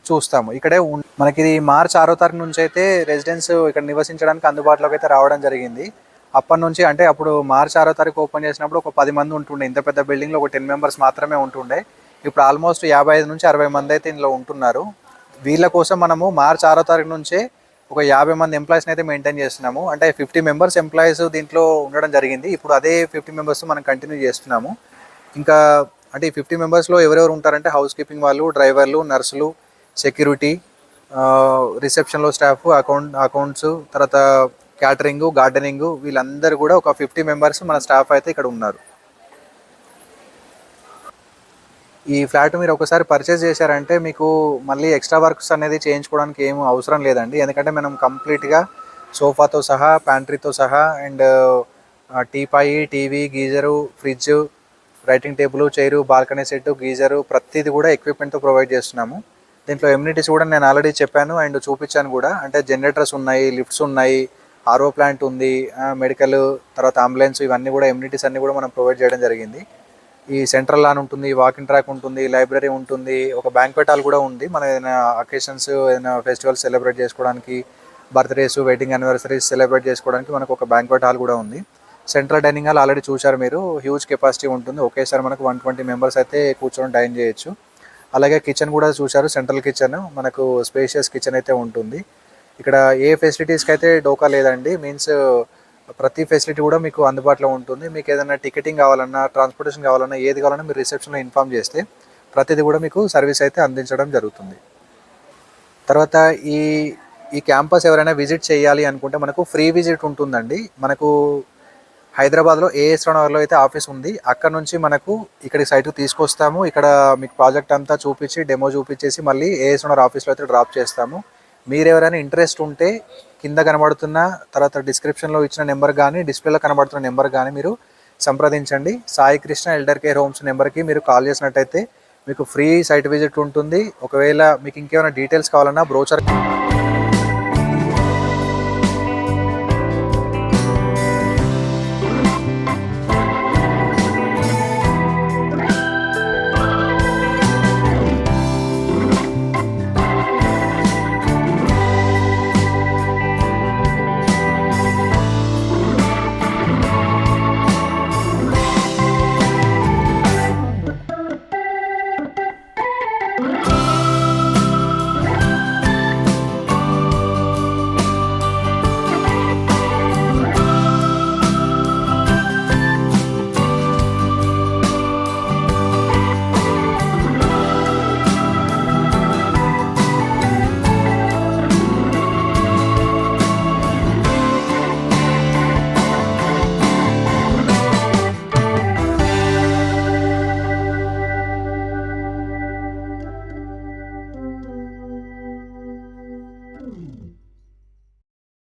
చూస్తాము. ఇక్కడే మనకి ఇది March 6వ తారీఖు నుంచి అయితే రెసిడెన్స్ ఇక్కడ నివసించడానికి అందుబాటులోకి అయితే రావడం జరిగింది. అప్పటి నుంచి అంటే అప్పుడు మార్చి 6వ తారీఖు ఓపెన్ చేసినప్పుడు ఒక 10 మంది ఉంటుండే, ఇంత పెద్ద బిల్డింగ్లో ఒక 10 మెంబర్స్ మాత్రమే ఉంటుండే. ఇప్పుడు ఆల్మోస్ట్ 55 నుంచి 60 మంది అయితే ఇందులో ఉంటున్నారు. వీళ్ళ కోసం మనము మార్చి 6వ తారీఖు నుంచే ఒక 50 మంది ఎంప్లాయీస్ని అయితే మెయింటైన్ చేస్తున్నాము. అంటే 50 మెంబర్స్ ఎంప్లాయీస్ దీంట్లో ఉండడం జరిగింది. ఇప్పుడు అదే 50 మెంబర్స్ మనం కంటిన్యూ చేస్తున్నాము. ఇంకా అంటే ఈ 50 మెంబర్స్లో ఎవరెవరు ఉంటారంటే హౌస్ కీపింగ్ వాళ్ళు, డ్రైవర్లు, నర్సులు, సెక్యూరిటీ, రిసెప్షన్లో స్టాఫ్, అకౌంట్స్, తర్వాత క్యాటరింగ్, గార్డెనింగ్, వీళ్ళందరూ కూడా ఒక 50 మెంబర్స్ మన స్టాఫ్ అయితే ఇక్కడ ఉన్నారు. ఈ ఫ్లాట్ మీరు ఒకసారి పర్చేస్ చేశారంటే మీకు మళ్ళీ ఎక్స్ట్రా వర్క్స్ అనేది చేయించుకోవడానికి ఏం అవసరం లేదండి. ఎందుకంటే మనం కంప్లీట్గా సోఫాతో సహా, ప్యాంట్రీతో సహా and teapoy, TV, geyser, fridge, writing table, chair, balcony set, geyser, ప్రతిదీ కూడా ఎక్విప్మెంట్తో ప్రొవైడ్ చేస్తున్నాము. దీంట్లో ఎమ్యూనిటీస్ కూడా నేను ఆల్రెడీ చెప్పాను అండ్ చూపించాను కూడా. అంటే జనరేటర్స్ ఉన్నాయి, లిఫ్ట్స్ ఉన్నాయి, ఆర్ఓ ప్లాంట్ ఉంది, మెడికల్, తర్వాత అంబులెన్స్, ఇవన్నీ కూడా ఎమ్యూనిటీస్ అన్నీ కూడా మనం ప్రొవైడ్ చేయడం జరిగింది. ఈ సెంట్రల్ లాన్ ఉంటుంది, వాకింగ్ ట్రాక్ ఉంటుంది, లైబ్రరీ ఉంటుంది, ఒక బ్యాంక్వెట్ హాల్ కూడా ఉంది. మన ఏదైనా అకేషన్స్, ఏదైనా ఫెస్టివల్స్ సెలబ్రేట్ చేసుకోవడానికి, బర్త్డేస్, వెడ్డింగ్ యానివర్సరీస్ సెలబ్రేట్ చేసుకోవడానికి మనకు ఒక బ్యాంక్వెట్ హాల్ కూడా ఉంది. సెంట్రల్ డైనింగ్ హాల్ ఆల్రెడీ చూశారు మీరు, హ్యూజ్ కెపాసిటీ ఉంటుంది. ఒకేసారి మనకు 120 మెంబర్స్ అయితే కూర్చొని డైన్ చేయొచ్చు. అలాగే కిచెన్ కూడా చూశారు, సెంట్రల్ కిచెన్, మనకు స్పేషియస్ కిచెన్ అయితే ఉంటుంది. ఇక్కడ ఏ ఫెసిలిటీస్కి అయితే డోకా లేదండి. మీన్స్ ప్రతి ఫెసిలిటీ కూడా మీకు అందుబాటులో ఉంటుంది. మీకు ఏదైనా టికెటింగ్ కావాలన్నా, ట్రాన్స్పోర్టేషన్ కావాలన్నా, ఏది కావాలన్నా మీరు రిసెప్షన్లో ఇన్ఫామ్ చేస్తే ప్రతిదీ కూడా మీకు సర్వీస్ అయితే అందించడం జరుగుతుంది. తర్వాత ఈ క్యాంపస్ ఎవరైనా విజిట్ చేయాలి అనుకుంటే మనకు ఫ్రీ విజిట్ ఉంటుందండి. మనకు హైదరాబాద్లో ఏఎస్ నగర్లో అయితే ఆఫీస్ ఉంది. అక్కడ నుంచి మనకు ఇక్కడి సైట్కి తీసుకొస్తాము. ఇక్కడ మీకు ప్రాజెక్ట్ అంతా చూపించి, డెమో చూపించేసి మళ్ళీ ఏఎస్ నగర్ ఆఫీస్లో అయితే డ్రాప్ చేస్తాము. మీరు ఎవరైనా ఇంట్రెస్ట్ ఉంటే కింద కనబడుతున్న, తర్వాత డిస్క్రిప్షన్లో ఇచ్చిన నెంబర్ కానీ, డిస్ప్లేలో కనబడుతున్న నెంబర్ కానీ మీరు సంప్రదించండి. Sai Krishna elder care homes నెంబర్కి మీరు కాల్ చేసినట్టయితే మీకు ఫ్రీ సైట్ విజిట్ ఉంటుంది. ఒకవేళ మీకు ఇంకేమైనా డీటెయిల్స్ కావాలన్నా, బ్రోచర్